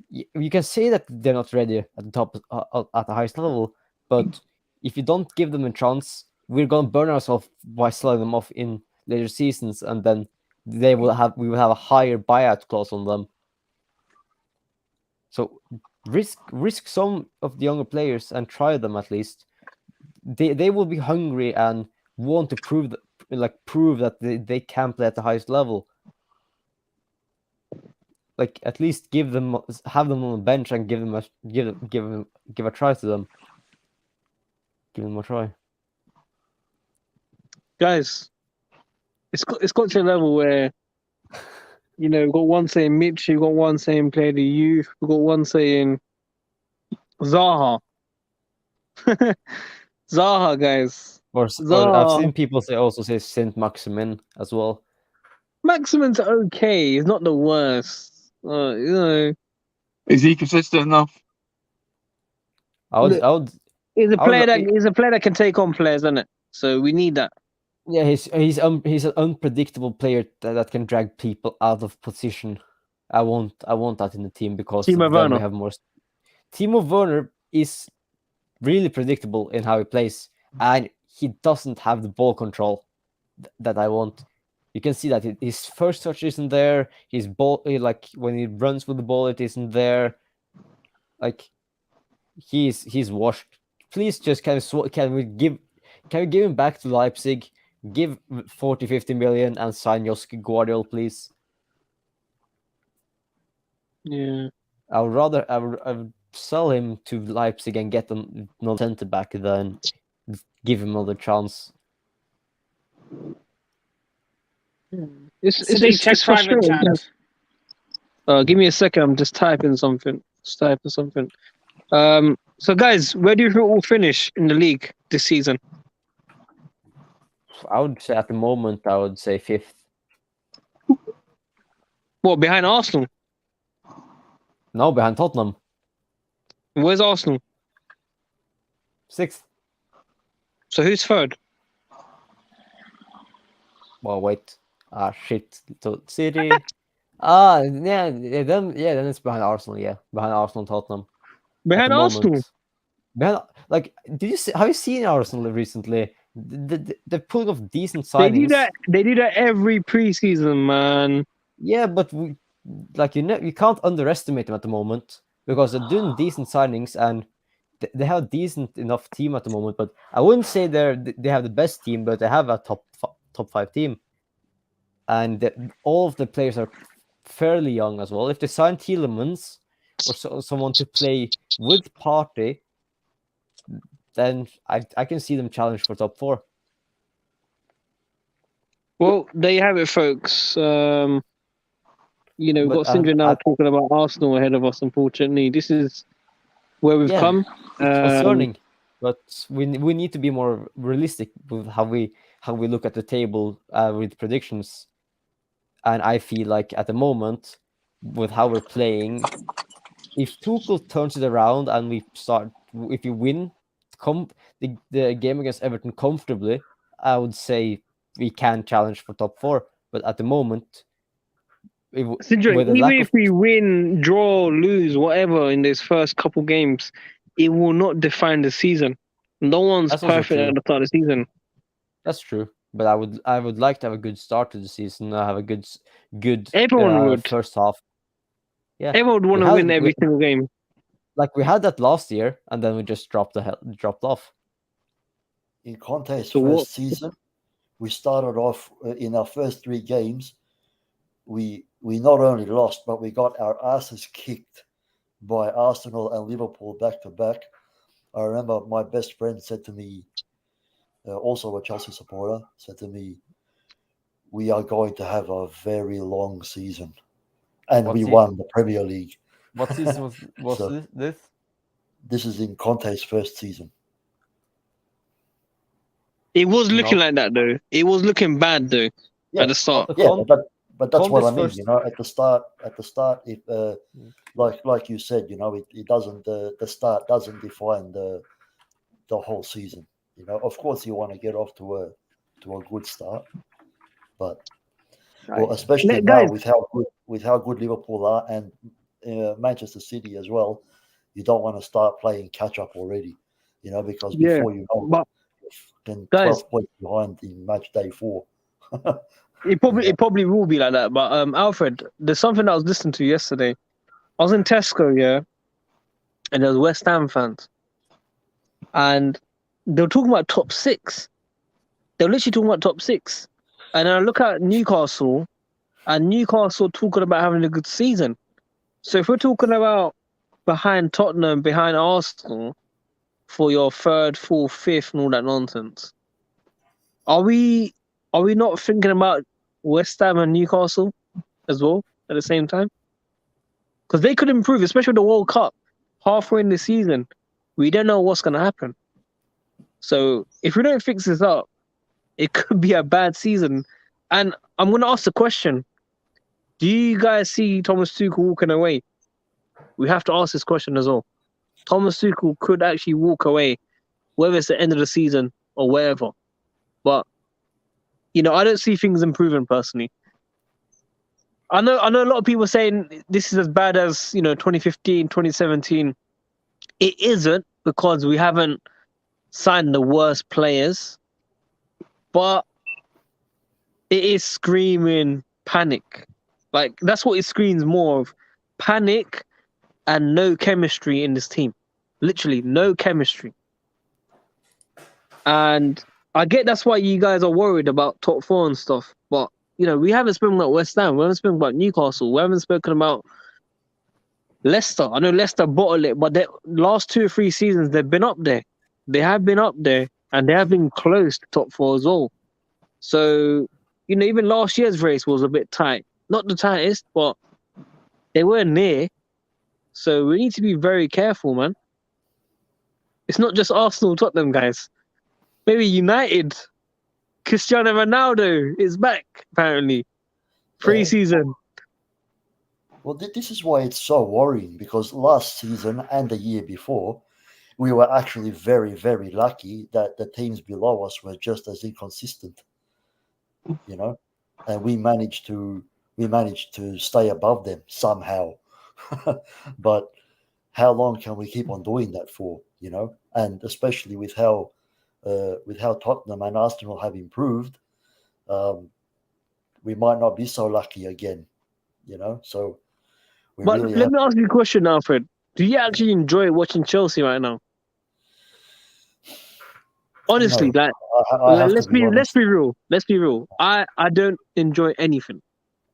you can say that they're not ready at the top at the highest level, but if you don't give them a chance, we're gonna burn ourselves by selling them off in later seasons, and then we will have a higher buyout clause on them. So risk some of the younger players and try them at least. They will be hungry and want to prove that they can play at the highest level. Like at least have them on the bench and give a try to them. Give them a try.
Guys, it's got to a level where we've got one saying Mitch, we've got one saying play the youth, we've got one saying Zaha. Zaha, guys.
Or I've seen people say Saint Maximin as well.
Maximin's okay. He's not the worst.
Is he consistent enough?
He's a player that can take on players, isn't it? So we need that.
Yeah, he's an unpredictable player that can drag people out of position. I want that in the team because then we have more. Timo Werner is really predictable in how he plays, and he doesn't have the ball control that I want. You can see that his first touch isn't there. His ball, like when he runs with the ball, it isn't there. Like he's washed. Please just can we give him back to Leipzig? Give 40-50 million and sign Joski Guardiola, please.
Yeah,
I would sell him to Leipzig and get another centre back than give him another chance.
It's
private chat.
Give me a second. I'm just typing something. So guys, where do you think we'll finish in the league this season?
I would say at the moment, I would say 5th.
What, behind Arsenal?
No, behind Tottenham.
Where's Arsenal?
6th.
So who's 3rd?
Well, wait. Shit. So City. Then it's behind Arsenal. Yeah, behind Arsenal and Tottenham.
Behind Arsenal.
Have you seen Arsenal recently? They're pulling off decent signings.
They do that every preseason, man.
Yeah, but you can't underestimate them at the moment because they're doing decent signings, and they have a decent enough team at the moment, but I wouldn't say they have the best team, but they have a top 5 team, and all of the players are fairly young as well. If they sign Tielemans or someone to play with Partey, then I can see them challenge for top 4.
Well, there you have it, folks. We've got Sindri now talking about Arsenal ahead of us. Unfortunately, this is where we've come.
It's concerning, but we need to be more realistic with how we look at the table with predictions. And I feel like at the moment, with how we're playing, if Tuchel turns it around and if we win the game against Everton comfortably, I would say we can challenge for top 4. But at the moment,
Sindri, if we win, draw, lose, whatever in these first couple games, it will not define the season. No one's perfect at the start of the season.
That's true, but I would like to have a good start to the season. Have a good
everyone would
first half. Yeah,
everyone would want to win every single game.
Like we had that last year, and then we just dropped off.
In Conte's first season, we started off in our first 3 games. We not only lost, but we got our asses kicked by Arsenal and Liverpool back to back. I remember my best friend said to me, also a Chelsea supporter, said to me, "We are going to have a very long season," and we won the Premier League.
What season was this?
This is in Conte's first season.
It was looking like that though. It was looking bad though at the start.
But that's what I mean. At the start, if like you said, it doesn't. The start doesn't define the whole season. Of course, you want to get off to a good start, but especially now with how good Liverpool are and Manchester City as well, you don't want to start playing catch up already. Because before you know, then 12 points behind in match day 4.
It probably will be like that. But Alfred, there's something I was listening to yesterday. I was in Tesco, and there was West Ham fans, and they were talking about top 6. They were literally talking about top 6, and I look at Newcastle, and Newcastle talking about having a good season. So if we're talking about behind Tottenham, behind Arsenal, for your 3rd, 4th, 5th, and all that nonsense, are we not thinking about West Ham and Newcastle as well at the same time? Because they could improve, especially with the World Cup. Halfway in the season, we don't know what's going to happen. So if we don't fix this up, it could be a bad season. And I'm going to ask the question, do you guys see Thomas Tuchel walking away? We have to ask this question as well. Thomas Tuchel could actually walk away, whether it's the end of the season or wherever. But I don't see things improving personally. I know a lot of people saying this is as bad as 2015, 2017. It isn't, because we haven't signed the worst players, but it is screaming panic. Like that's what it screams more of: panic and no chemistry in this team. Literally no chemistry. And I get that's why you guys are worried about top 4 and stuff, but we haven't spoken about West Ham, we haven't spoken about Newcastle, we haven't spoken about Leicester. I know Leicester bottled it, but the last 2 or 3 seasons they've been up there. They have been up there, and they have been close to top 4 as well. So even last year's race was a bit tight, not the tightest, but they were near. So we need to be very careful, man. It's not just Arsenal, Tottenham, guys. Maybe United. Cristiano Ronaldo is back, apparently. Pre-season.
Well, this is why it's so worrying, because last season and the year before, we were actually very, very lucky that the teams below us were just as inconsistent, and we managed to stay above them somehow. But how long can we keep on doing that for? And especially with how Tottenham and Arsenal have improved, we might not be so lucky again. So.
But let me ask you a question, Alfred. Do you actually enjoy watching Chelsea right now? Honestly,
No,
like,
I have to
let's
be
be
honest.
real. Let's be real. I don't enjoy anything.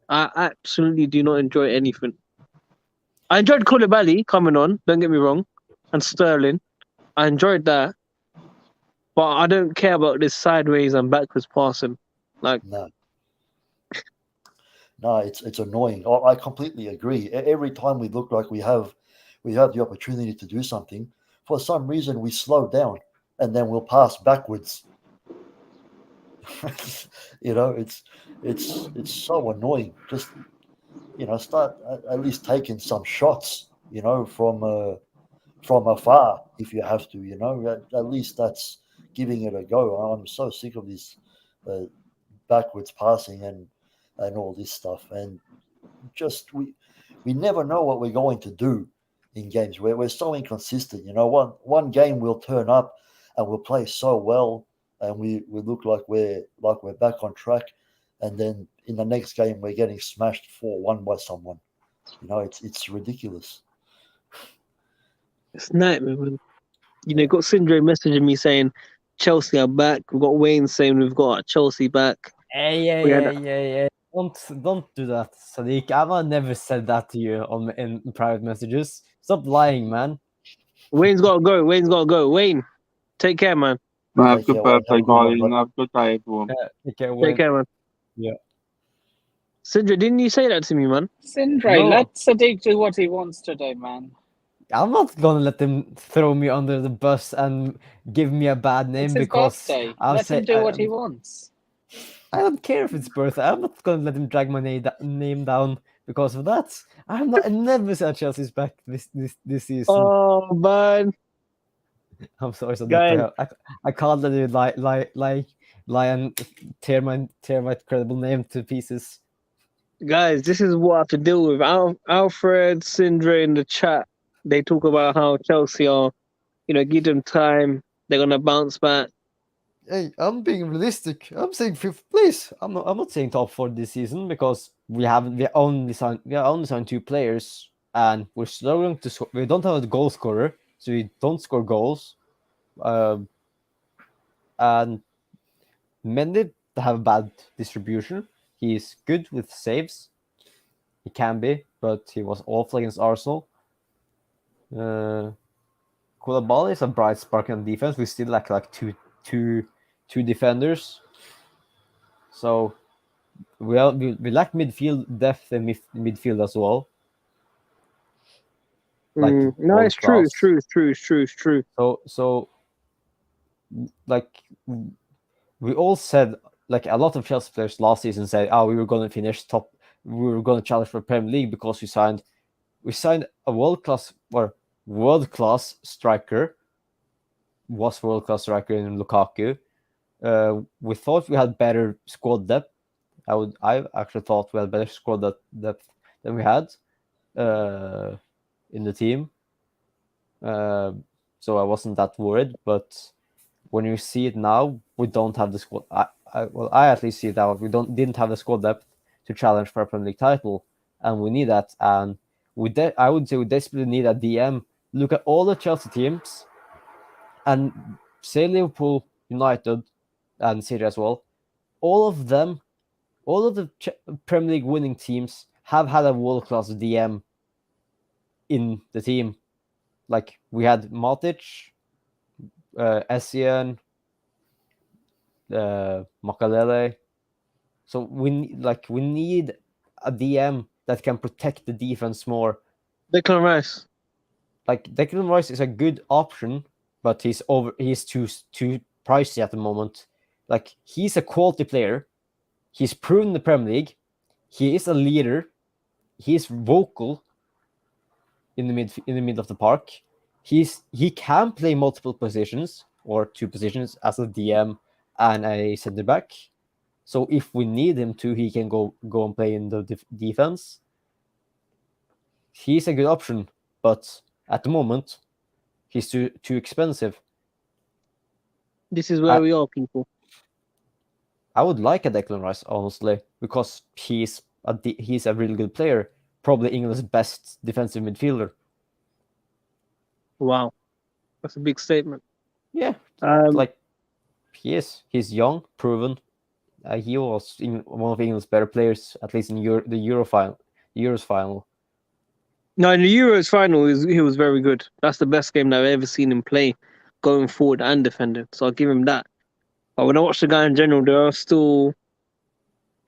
I absolutely do not enjoy anything. I enjoyed Koulibaly coming on. Don't get me wrong, and Sterling. I enjoyed that, but I don't care about this sideways and backwards passing. Like,
No, no, it's annoying. I completely agree. Every time we look like we have the opportunity to do something, for some reason we slow down and then we'll pass backwards. It's so annoying. Just start at least taking some shots. From afar if you have to. At least that's giving it a go. I'm so sick of this backwards passing and all this stuff. And just we never know what we're going to do in games. We're so inconsistent. One game we'll turn up and we'll play so well, and we look like we're back on track, and then in the next game we're getting smashed 4-1 by someone. It's ridiculous.
it's nightmare, man. Got Sindre messaging me saying Chelsea are back. We've got Wayne saying we've got Chelsea back. We had
Hey. Don't do that, Sadiq. I've never said that to you in private messages. Stop lying, man.
Wayne's got to go. Wayne's got to go. Wayne, take care, man.
Have a
Take
good
care, Wayne.
birthday,
Have a good one,
guys,
bud.
and have a good day, everyone.
Okay,
Take care, man.
Yeah.
Sindre, didn't you say that to me, man?
Sindre,
No.
let Sadiq do what he wants today, man.
I'm not gonna let them throw me under the bus and give me a bad name
It's his
because
birthday.
I'll
Let
say
him do what he wants.
I don't care if it's birthday. I'm not gonna let him drag my name down because of that. I never said Chelsea's back this season.
Oh, man.
I'm sorry,
Guys.
Sadiq. I can't let you lie and tear my credible name to pieces.
Guys, this is what I have to deal with. Alfred, Sindre in the chat, they talk about how Chelsea are, give them time. They're going to bounce back.
Hey, I'm being realistic. I'm saying fifth place. I'm not saying top 4 this season because we only signed 2 players and we're struggling to score. We don't have a goal scorer, so we don't score goals. And Mendy have a bad distribution. He's good with saves. He can be, but he was awful against Arsenal. Koulibaly is a bright spark on defense. We still lack like two defenders. So we lack midfield depth and midfield as well. Like
No, it's true. It's true. It's true. It's true. It's true.
So like we all said, like a lot of Chelsea players last season said, "Oh, we were going to finish top. We were going to challenge for Premier League because we signed a world class striker. Was world class striker in Lukaku. We thought we had better squad depth. I actually thought we had better squad depth than we had in the team. So I wasn't that worried. But when you see it now, we don't have the squad. I at least see that we didn't have the squad depth to challenge for a Premier League title, and we need that. And I would say we desperately need a DM. Look at all the Chelsea teams, and say Liverpool, United, and City as well. All of the Premier League winning teams have had a world-class DM in the team. Like we had Matic, Essien, Makalele. So we need a DM that can protect the defense more.
Declan Rice.
Like Declan Rice is a good option, but he's too pricey at the moment. Like he's a quality player. He's proven the Premier League. He is a leader. He's vocal in the middle of the park. He can play multiple positions or 2 positions as a DM and a center back. So if we need him to, he can go and play in the defense. He's a good option, but at the moment, he's too expensive.
This is where we are, people.
I would like a Declan Rice, honestly, because he's a really good player, probably England's best defensive midfielder.
Wow, that's a big statement.
Yeah, he is. He's young, proven. He was one of England's better players, at least in the Euros final.
No, in the Euros final, he was very good. That's the best game that I've ever seen him play, going forward and defending. So I'll give him that. But when I watch the guy in general, there are still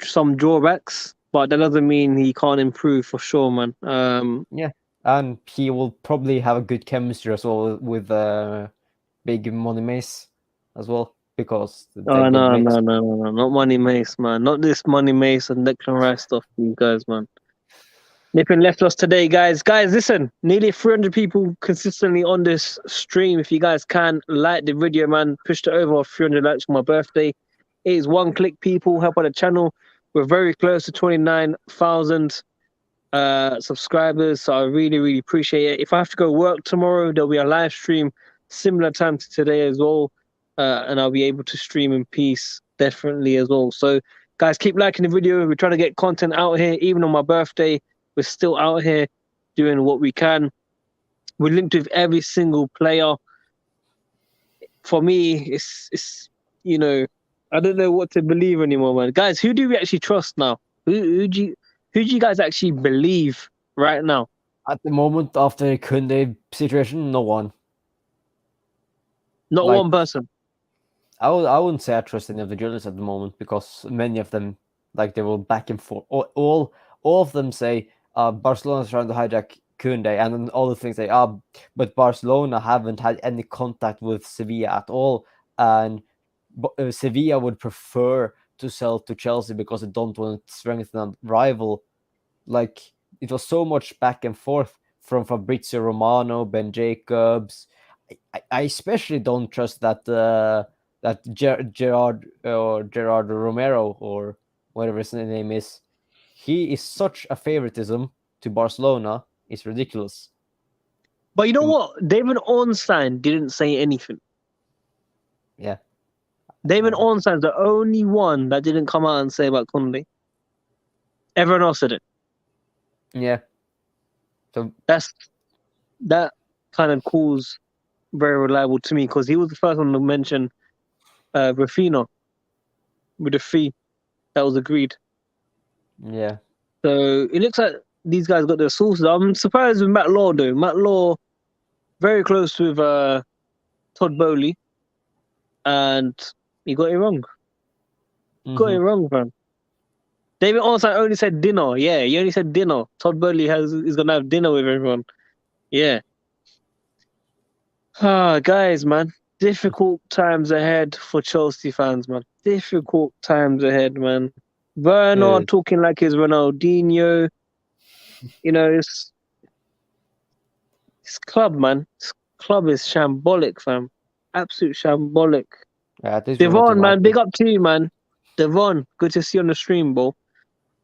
some drawbacks, but that doesn't mean he can't improve for sure, man.
And he will probably have a good chemistry as well with Big Money Mace as well, because
No, not Money Mace, man. Not this Money Mace and Declan Rice stuff, you guys, man. Nippin left us today, guys. Guys, listen, nearly 300 people consistently on this stream. If you guys can, like the video, man. Pushed it over 300 likes for my birthday. It is one click, people. Help out the channel. We're very close to 29,000 subscribers, so I really, really appreciate it. If I have to go work tomorrow, there'll be a live stream similar time to today as well, and I'll be able to stream in peace, definitely as well. So, guys, keep liking the video. We're trying to get content out here, even on my birthday. We're still out here doing what we can. We're linked with every single player. For me, it's you know, I don't know what to believe anymore, man. Guys, who do we actually trust now? Who do you guys actually believe right now?
At the moment, after the Kunde situation, no one.
Not one person.
I wouldn't say I trust any of the journalists at the moment, because many of them, like, they will back and forth. All of them say Barcelona's trying to hijack Kunde, and then all the things say, but Barcelona haven't had any contact with Sevilla at all, and Sevilla would prefer to sell to Chelsea because they don't want to strengthen a rival. Like, it was so much back and forth from Fabrizio Romano, Ben Jacobs. I especially don't trust that Gerard Romero, or whatever his name is. He is such a favoritism to Barcelona. It's ridiculous.
But you know what? David Ornstein didn't say anything.
Yeah.
David Ornstein's the only one that didn't come out and say about Conde. Everyone else said it.
Yeah. So
that kind of calls very reliable to me, because he was the first one to mention Rafinha with a fee that was agreed.
Yeah.
So it looks like these guys got their sources. I'm surprised with Matt Law, though. Matt Law, very close with Todd Bowley, and he got it wrong. Got it wrong, man. David Ornstein only said dinner. Yeah, he only said dinner. Todd Bowley is gonna have dinner with everyone. Yeah. Guys, man. Difficult times ahead for Chelsea fans, man. Difficult times ahead, man. Werner talking like he's Ronaldinho. You know, it's club, man. This club is shambolic, fam. Absolute shambolic.
Yeah,
Devon, man, big up to you, man. Devon, good to see you on the stream, bro.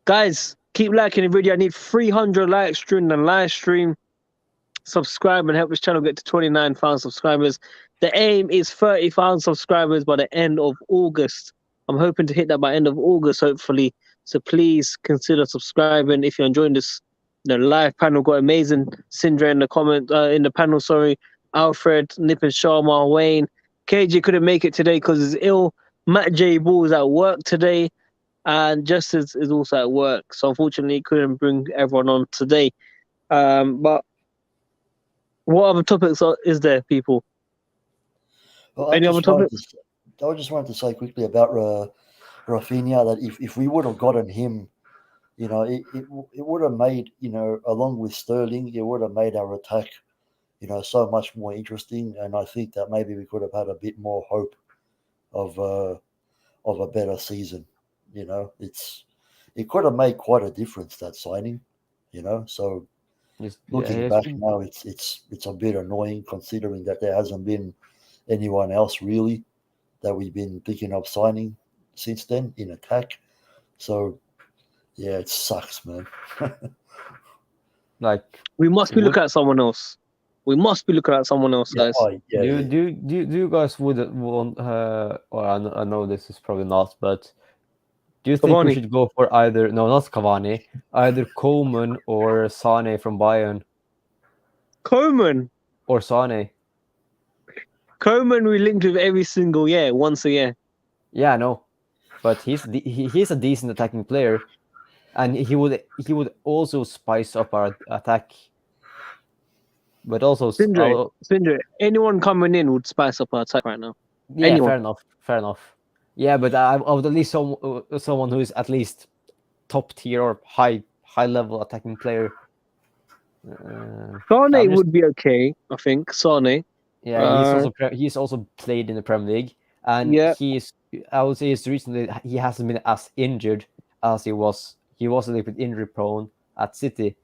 Guys, keep liking the video. I need 300 likes during the live stream. Subscribe and help this channel get to 29,000 subscribers. The aim is 30,000 subscribers by the end of August. I'm hoping to hit that by end of August, hopefully. So please consider subscribing if you're enjoying this. The live panel got amazing. Sindra in the panel, sorry. Alfred, Nippin Sharma, Wayne. KJ couldn't make it today because he's ill. Matt J. Ball is at work today. And Justice is also at work. So unfortunately, couldn't bring everyone on today. But what other topics is there, people?
Well,
Any other topics?
I just wanted to say quickly about Rafinha, that if we would have gotten him, you know, it would have made, you know, along with Sterling, it would have made our attack, you know, so much more interesting. And I think that maybe we could have had a bit more hope of a better season. You know, it could have made quite a difference, that signing, you know. So looking back now, it's a bit annoying considering that there hasn't been anyone else really that we've been thinking of signing since then in attack. So yeah, it sucks, man.
Like,
we must be looking at someone else. We must be looking at someone else, guys.
Do you guys would want? Or I know this is probably not, but do you think
Cavani.
we should go for either? No, not Cavani. Either Coman or Sane from Bayern.
Coman
or Sane.
Coleman we linked with every single year, once a year.
Yeah, I know, but he's a decent attacking player, and he would also spice up our attack. But also,
Sindre, anyone coming in would spice up our attack right now.
yeah,
Anyone.
fair enough. Yeah, but I would at least someone who is at least top tier or high level attacking player.
Sane would be okay, I think. Sane.
Yeah, he's also played in the Premier League, and
Yeah.
I would say recently he hasn't been as injured as he was. He was a little bit injury prone at City,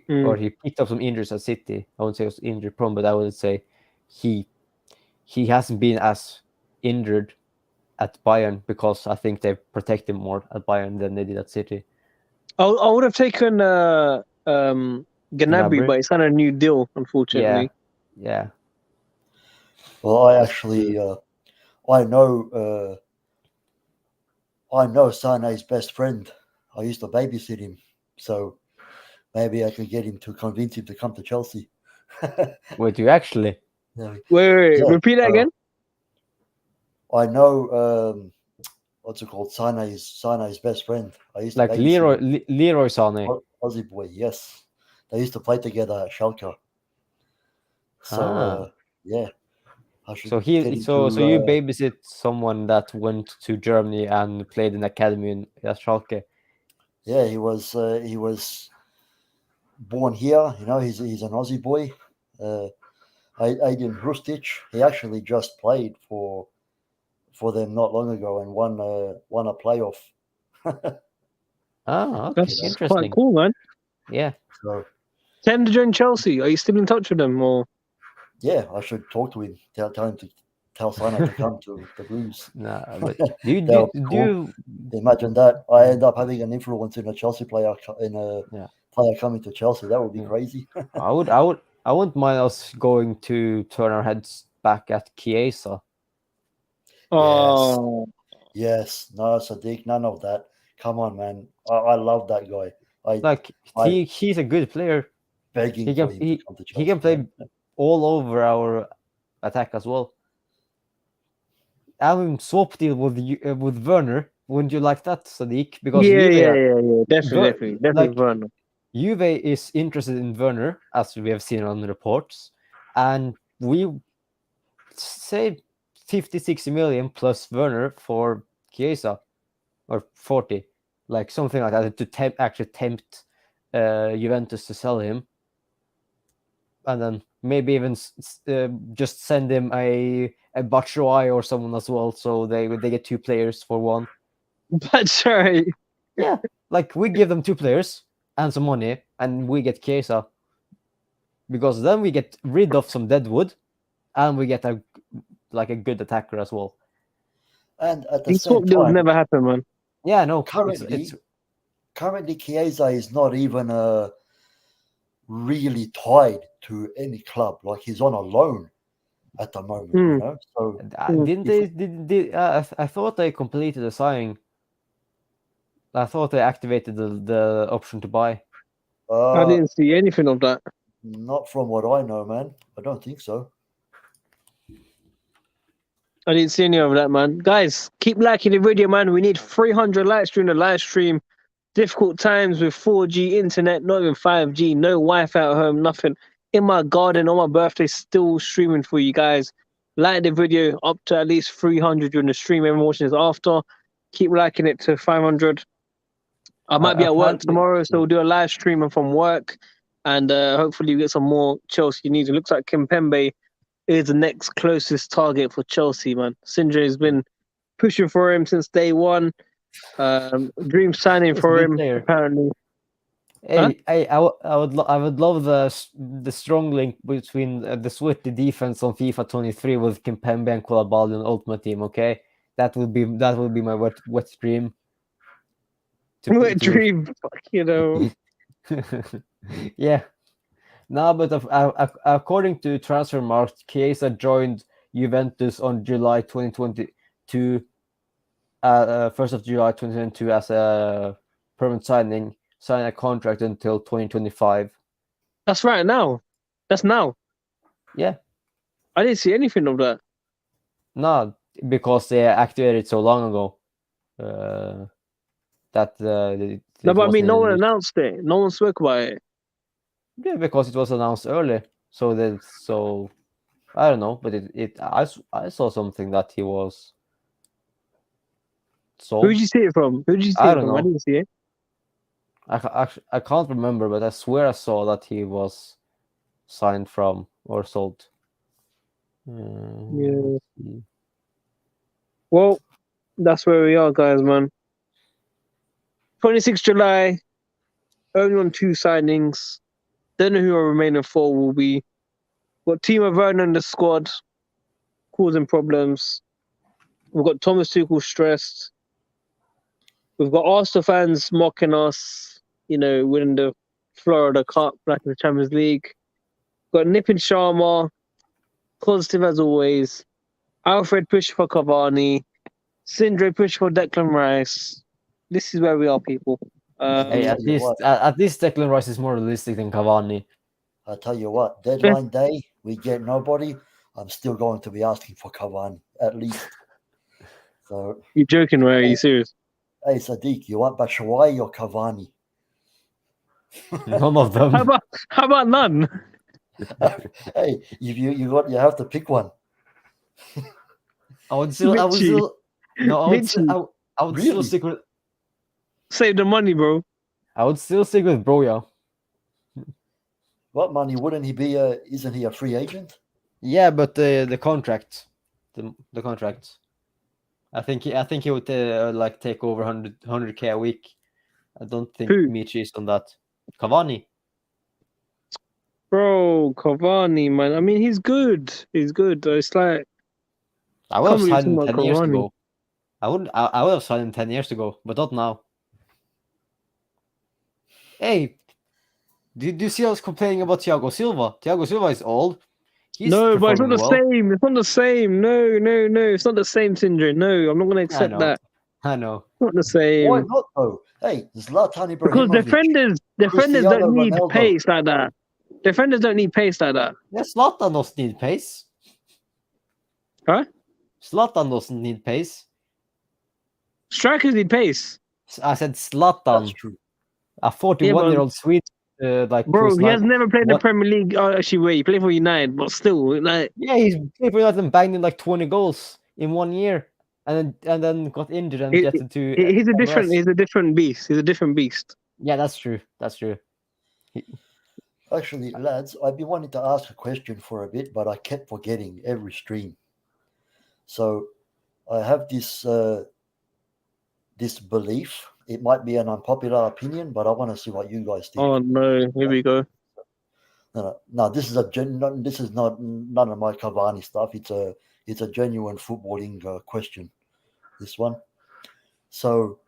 or he picked up some injuries at City. I wouldn't say he was injury prone, but I would say he hasn't been as injured at Bayern because I think they protect him more at Bayern than they did at City.
I would have taken Gnabry, but it's not a new deal, unfortunately.
Yeah.
Well, I actually, I know Sane's best friend. I used to babysit him, so maybe I could get him to convince him to come to Chelsea.
Wait, you actually?
Yeah.
Wait, repeat that again.
I know what's it called? Sane's best friend. I used to
like Leroy Sané.
Aussie boy, yes. They used to play together at Schalke. So yeah.
So you babysit someone that went to Germany and played in academy at Schalke.
Yeah, he was born here. You know, he's an Aussie boy. Aiden Rustic. He actually just played for them not long ago and won a playoff.
Okay,
That's
interesting.
quite cool, man.
Yeah.
So,
tell him to join Chelsea. Are you still in touch with them, or?
Yeah, I should talk to him. Tell him to tell Sana to come to the Blues.
Nah, but do you
imagine that? I end up having an influence in a Chelsea player player coming to Chelsea. That would be crazy.
I wouldn't mind us going to turn our heads back at Chiesa.
Oh
yes. No, Sadiq, none of that. Come on, man. I love that guy.
He's a good player.
Begging for him to come to Chelsea.
He can play all over our attack as well. I mean, swap deal with Werner. Wouldn't you like that, Sadiq? Because
definitely Werner.
Juve is interested in Werner, as we have seen on the reports, and we say 50-60 million plus Werner for Chiesa, or 40, like something like that, to tempt Juventus to sell him, and then maybe even just send him a Batshuayi or someone as well, so they get two players for one.
Batshuayi.
Yeah, like we give them two players and some money, and we get Chiesa, because then we get rid of some deadwood, and we get a good attacker as well.
And at the
These
same
swap deals
time,
never happen, man.
Yeah, no.
Currently, Chiesa is not even really tied to any club. Like, he's on a loan at the moment, you know. So
I thought they completed the signing. I thought they activated the option to buy.
I didn't see anything of that.
Not from what I know, man. I don't think so.
I didn't see any of that, man. Guys, keep liking the video, man. We need 300 likes during the live stream. Difficult times with 4G internet, not even 5G, no Wi-Fi at home, nothing. In my garden on my birthday, still streaming for you guys. Like the video up to at least 300 during the stream. Everyone watching this after. Keep liking it to 500. I might be at work tomorrow, so we'll do a live stream from work. And hopefully we get some more Chelsea news. It looks like Kimpembe is the next closest target for Chelsea, man. Sindre has been pushing for him since day one. Dream signing for him, apparently.
Hey, I would love the strong link between the sweaty defense on FIFA 23 with Kimpembe and Koulibaly on Ultimate Team. Okay, that would be my wet dream.
Wet dream, you know.
Yeah. No, but according to Transfermarkt, Chiesa joined Juventus on July 2022, 1st of July 2022 as a permanent signing. Sign a contract until 2025.
That's right now. That's now.
Yeah.
I didn't see anything of that.
No, because they activated it so long ago. That
No, but I mean, no one
announced.
announced it. No one spoke about it.
Yeah, because it was announced early. So I don't know, but I saw something that he was sold.
Who did you see it from? Who did you see
I
it
don't
from? I
know.
didn't see it.
I can't remember, but I swear I saw that he was signed from or sold.
Yeah.
Let's see.
Well, that's where we are, guys, man. 26th July, only on 2 signings. Don't know who our remaining 4 will be. Got Timo Werner in the squad, causing problems. We've got Thomas Tuchel stressed. We've got Arsenal fans mocking us, winning the Florida Cup, back in the Champions League. Got Nippin Sharma, positive as always. Alfred push for Cavani. Sindre push for Declan Rice. This is where we are, people.
Hey,
tell you what.
at least Declan Rice is more realistic than Cavani.
I tell you what, deadline day, we get nobody. I'm still going to be asking for Cavani at least. So,
You're joking, right? Are you serious?
hey Sadiq, you want Batshuayi or Cavani?
None of them.
How about none?
Hey, you have to pick one.
I would still
Mitchie.
Really?
stick with
Save the money, bro.
Broja.
What money? Wouldn't he be isn't he a free agent?
Yeah, but the contract, the contract. I think he would take over 100K a week. I don't think
Who?
Michi is on that. Cavani.
Bro, Cavani, man. I mean, he's good. He's good. It's like,
I would have
Can't believe
signed him
someone
10 years
Cavani.
ago. I would have signed him 10 years ago, but not now. Hey, did you see us complaining about Thiago Silva? Thiago Silva is old. He's
no, but it's not
performing
the
well.
same. It's not the same. No. It's not the same, Sindre. No, I'm not going to accept
know.
that.
I know.
It's not the same.
Why not though? Hey, Zlatan
Because
Ibrahimovic.
defenders
Cristiano
don't need
Ronaldo.
pace like that. Defenders don't need pace like that.
Yeah, Zlatan doesn't need pace.
Huh?
Zlatan doesn't need pace.
Strikers need pace.
I said Zlatan,
That's true.
a 41-year-old Swede.
Bro, he has never played the Premier League. Actually, wait, he played for United, but still, like.
Yeah, he's played for United and banged in like 20 goals in 1 year, and then got injured and get into.
He's a
MLS.
different beast. He's a different beast.
Yeah, that's true.
Actually, lads, I've been wanting to ask a question for a bit, but I kept forgetting every stream. So I have this this belief. It might be an unpopular opinion, but I want to see what you guys think.
Oh no! Here we go.
No. This is not none of my Cavani stuff. It's a genuine footballing question. This one. So,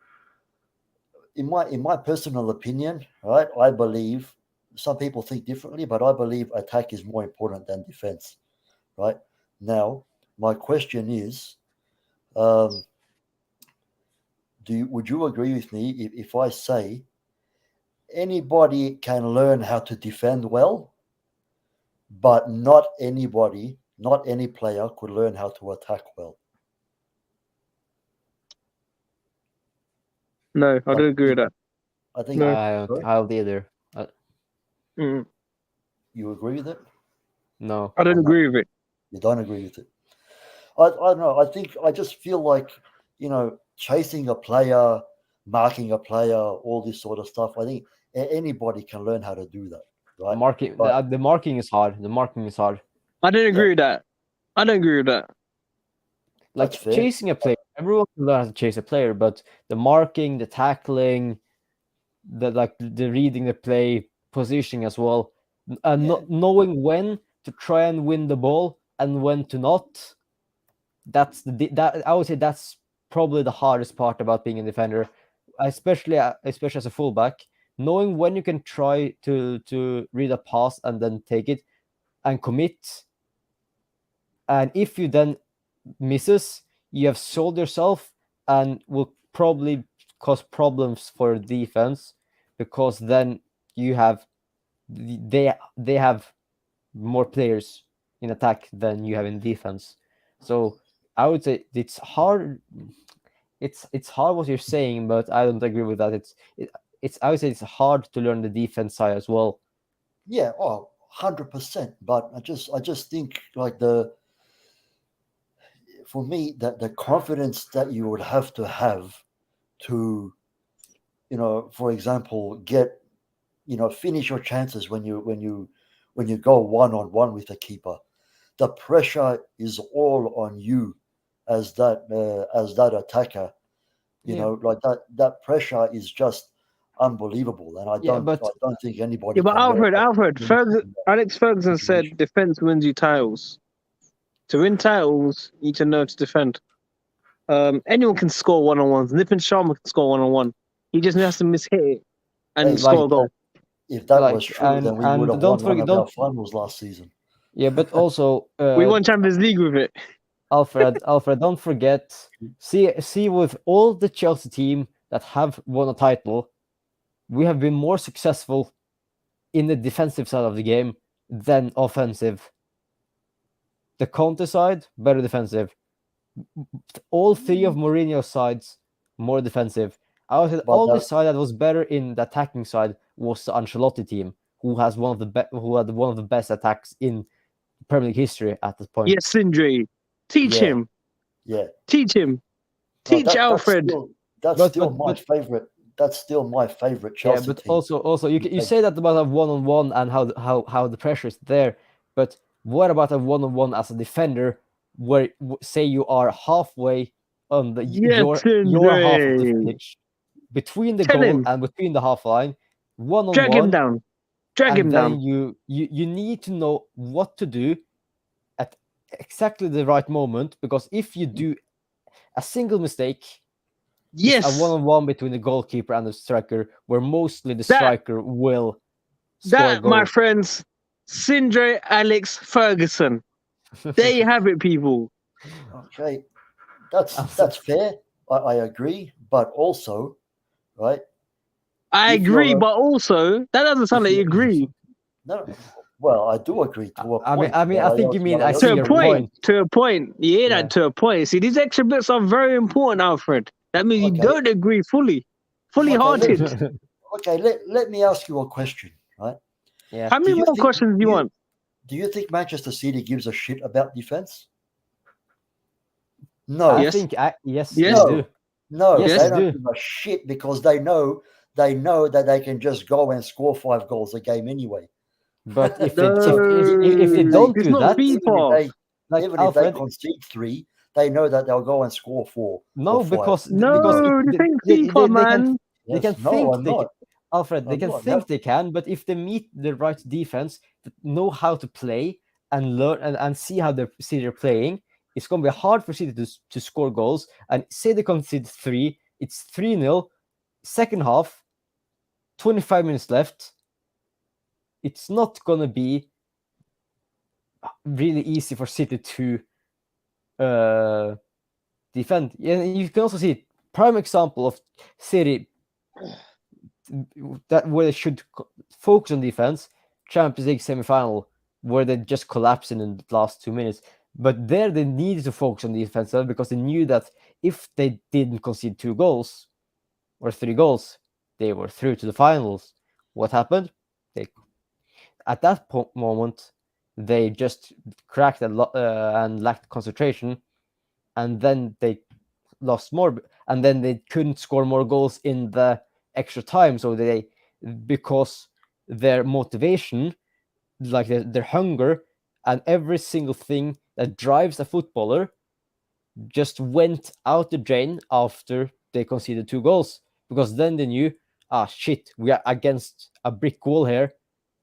in my personal opinion, right, I believe some people think differently, but I believe attack is more important than defense. Right now, my question is, would you agree with me if I say anybody can learn how to defend well, but not any player could learn how to attack well?
No, I don't agree with that.
I think
No.
I don't either.
You agree with it?
No,
I don't agree with it.
You don't agree with it. I don't know. I just feel like, chasing a player, marking a player, all this sort of stuff. I think anybody can learn how to do that. Right?
the marking is hard. The marking is hard.
I don't agree with that. I don't agree with that.
Like chasing a player, everyone can learn how to chase a player, but the marking, the tackling, the reading the play, positioning as well, and knowing when to try and win the ball and when to not. I would say that's probably the hardest part about being a defender, especially as a fullback. Knowing when you can try to read a pass and then take it and commit, and if you then misses, you have sold yourself and will probably cause problems for defense, because then you have they have more players in attack than you have in defense. So I would say it's hard. It's hard what you're saying, but I don't agree with that. It's I would say it's hard to learn the defense side as well.
Yeah, 100%. But I just think like for me that the confidence that you would have to, for example, get, finish your chances when you go 1-on-1 with a keeper. The pressure is all on you as that attacker. Like that pressure is just unbelievable, and I don't think anybody.
Yeah, but Alfred, Alex Ferguson said
situation.
defense wins you titles. To win titles, you need to know to defend. Anyone can score one-on-ones. Nippon Sharma can score one-on-one. He just has to miss hit it and
Hey,
score a goal.
If that
Like,
was true, then we
and
would have
don't
won
forget-
one of our
don't-
finals last season.
Yeah, but also
We won Champions League with it.
Alfred, don't forget. See, with all the Chelsea team that have won a title, we have been more successful in the defensive side of the game than offensive. The counter side, better defensive. All three of Mourinho's sides, more defensive. I would say the
But
only
that-
side that was better in the attacking side was the Ancelotti team, who had one of the best attacks in Premier League history at this point.
Yes, Sindri. Teach
Yeah.
him.
Yeah,
Teach him.
No,
Teach Alfred.
That's
But-
still
but-
my
but-
favorite. That's still my favorite
Yeah,
Chelsea
but
team.
also you
Like-
say that about a one-on-one and how the pressure is there, but what about a one-on-one as a defender, where say you are halfway on the
Yes,
your half of the
Sindri.
pitch, between the
Tell
goal
him.
and between the half line, one-on-one,
Drag him down. Drag
and
him
then
down.
you need to know what to do at exactly the right moment, because if you do a single mistake,
Yes.
a one-on-one between the goalkeeper and the striker, where mostly the
That-
striker will score a
That, my
goal.
friends, Sindri Alex Ferguson. There you have it, people.
Okay, that's fair. I agree, but also, right?
I
If
agree,
you're a-
but also, that doesn't sound like you agree.
No, well, I do agree to a
I
point.
mean,
but
I think you mean I
also
see
To a
your
agree-
point.
point.
To a point. You hear
Yeah.
that? To a point. See, these extra bits are very important, Alfred. That means you
Okay.
don't agree fully. Fully
Okay,
hearted.
Okay, let me ask you a question, right?
Yeah.
How many
Do you
more
think-
questions do you want?
Do you think Manchester City gives a shit about defense? No,
I
Yes.
think yes,
Yes.
they do.
no,
Yes,
they
they
don't
do.
give a shit because they know that they can just go and score 5 goals a game anyway.
But if
No,
if they don't
it's
do
not
that,
FIFA.
like
Even if
Alfred,
they concede 3, they know that they'll go and score 4.
no,
or 5.
because
No,
if
this ain't
they
FIFA,
can
man.
they can
Yes, no,
think
I'm
they
not.
can, Alfred, they
I'm
can
not,
think
no.
they can, but if they meet the right defense that know how to play and learn and see how City are playing, it's going to be hard for City to score goals. And say they concede 3, it's 3-0, second half, 25 minutes left. It's not going to be really easy for City to defend. Yeah, you can also see prime example of City that where they should focus on defense. Champions League semi-final, where they just collapsed in the last 2 minutes. But there they needed to focus on defense because they knew that if they didn't concede 2 goals or 3 goals, they were through to the finals. What happened? They at that moment they just cracked and lacked concentration, and then they lost more, and then they couldn't score more goals in the extra time. So because their motivation, like their hunger, and every single thing that drives a footballer just went out the drain after they conceded 2 goals. Because then they knew, shit, we are against a brick wall here,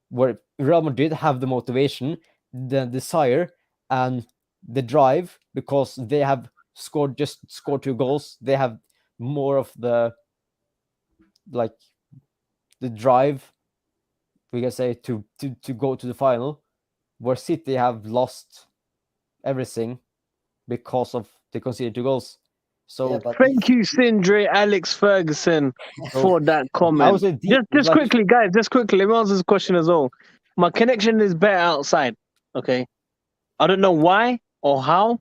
where Real Madrid have the motivation, the desire, and the drive, because they have scored 2 goals. They have more of the drive, we can say, to go to the final, where City have lost everything because of they conceded 2 goals. So
Yeah, but
Thank you, Sindri Alex Ferguson, for that
I
comment.
was
Just quickly, guys, just quickly, let me answer this question as well. My connection is better outside, okay? I don't know why or how,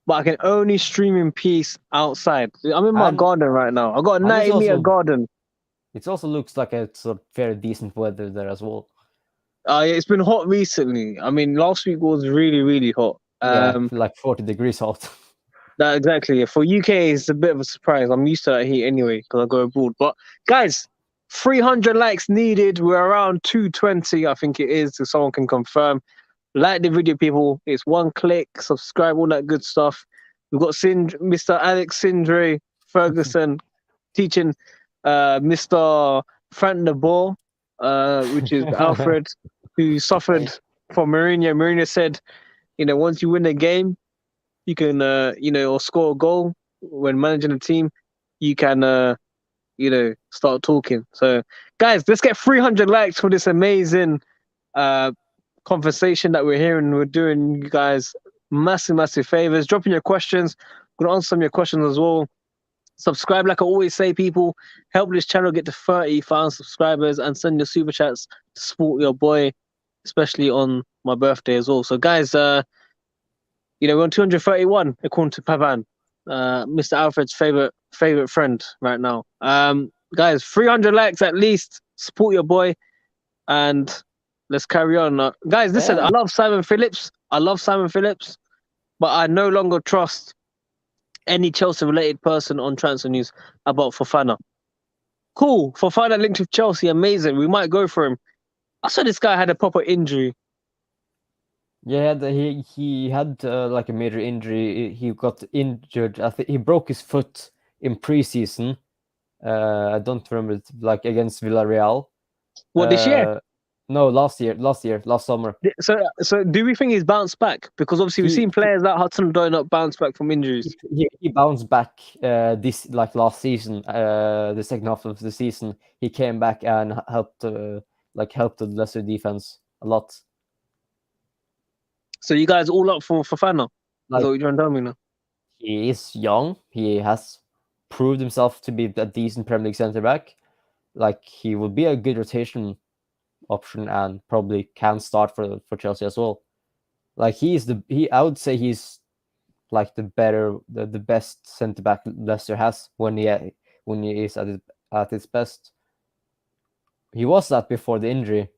but I can only stream in peace outside. I'm in my
And-
garden right now. I got a
and it's
90-meter
also-
garden.
It also looks like it's a very decent weather there as well.
Yeah, it's been hot recently. I mean, last week was really, really hot.
Yeah, like 40 degrees hot.
That exactly. For UK, it's a bit of a surprise. I'm used to that heat anyway because I go abroad. But guys, 300 likes needed. We're around 220, I think it is, if someone can confirm. Like the video, people. It's one click, subscribe, all that good stuff. We've got Mr. Alex Sindre Ferguson teaching Mr. Frank de Boer, which is Alfred, who suffered from Mourinho. Mourinho said, once you win a game, you can, or score a goal when managing a team, you can, start talking. So, guys, let's get 300 likes for this amazing conversation that we're hearing. We're doing you guys massive favors. Drop in your questions. I'm going to answer some of your questions as well. Subscribe, like I always say, people. Help this channel get to 30,000 subscribers and send your super chats to support your boy, especially on my birthday as well. So, guys, we're on 231 according to Pavan, Mr. Alfred's favorite friend right now. Guys, 300 likes at least. Support your boy, and let's carry on. Guys, listen, I love Simon Phillips. But I no longer trust any Chelsea-related person on transfer news about Fofana. Cool, Fofana linked with Chelsea, amazing. We might go for him. I saw this guy had a proper injury.
Yeah, he had like a major injury. He got injured. I think he broke his foot in preseason. I don't remember, like against Villarreal.
What, this year?
No, last summer.
So do we think he's bounced back? Because obviously we've seen players like Hudson-Odoi not bounce back from injuries.
He bounced back last season. The second half of the season, he came back and helped the Leicester defense a lot.
So you guys all up for Fofana?
Like,
is that what you're trying to tell me now?
He is young. He has proved himself to be a decent Premier League centre back. Like, he will be a good rotation option and probably can start for Chelsea as well. Like, I would say he's like the best centre back Leicester has when he is at his best. He was that before the injury,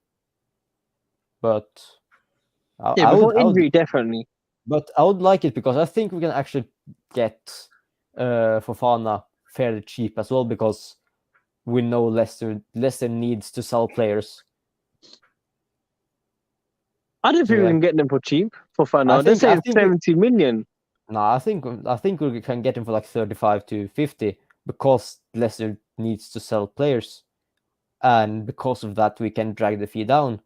but
before injury, definitely.
But I would like it because I think we can actually get Fofana fairly cheap as well, because we know Leicester needs to sell players.
I don't think we can get them for cheap. Fofana, they say it's 70 million.
No, I think we can get him for like 35 to 50 because Leicester needs to sell players, and because of that we can drag the fee down.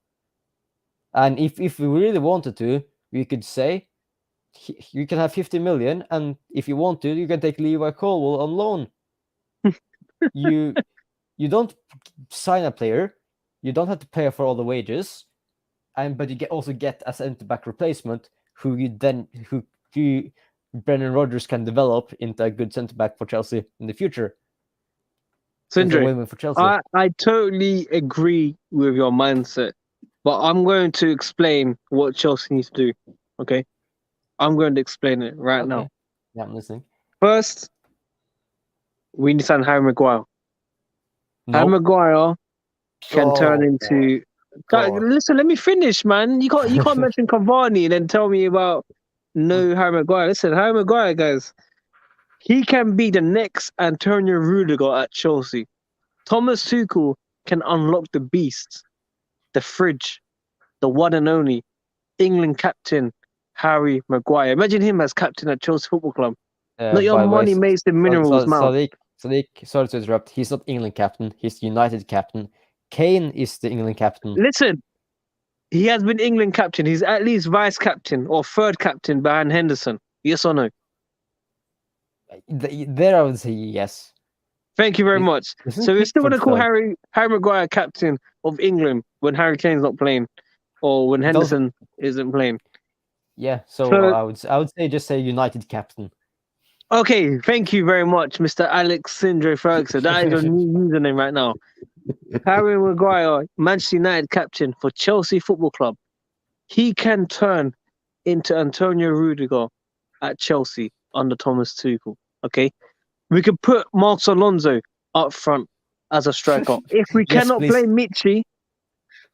And if we really wanted to, we could say you can have 50 million, and if you want to, you can take Levi Colwill on loan. You don't sign a player, you don't have to pay for all the wages, but you also get a centre back replacement who Brendan Rodgers can develop into a good centre back for Chelsea in the future.
Sindre,
for Chelsea.
I totally agree with your mindset, but I'm going to explain what Chelsea needs to do. Okay, I'm going to explain it right now.
Yeah, I'm listening.
First, we need to sign Harry Maguire.
No.
Harry Maguire can turn into. Listen, let me finish, man. You can't mention Cavani and then tell me about Harry Maguire. Listen, Harry Maguire, guys, he can be the next Antonio Rudiger at Chelsea. Thomas Tuchel can unlock the beast, the fridge, the one and only England captain Harry Maguire. Imagine him as captain at Chelsea Football Club. Not your money makes the minerals, man.
Sadiq, sorry to interrupt. He's not England captain. He's United captain. Kane is the England captain.
Listen, he has been England captain. He's at least vice captain or third captain behind Henderson. Yes or no?
There I would say yes.
Thank you very much. So we're still going to call Harry Maguire captain of England when Harry Kane's not playing, or when Henderson isn't playing.
Yeah, so I would just say United captain.
Okay, thank you very much, Mr. Alex Sindre Ferguson. That is your new username right now. Harry Maguire, Manchester United captain for Chelsea Football Club. He can turn into Antonio Rudiger at Chelsea under Thomas Tuchel. Okay, we could put Marcos Alonso up front as a striker. If we
Yes,
cannot
please.
play Michi
I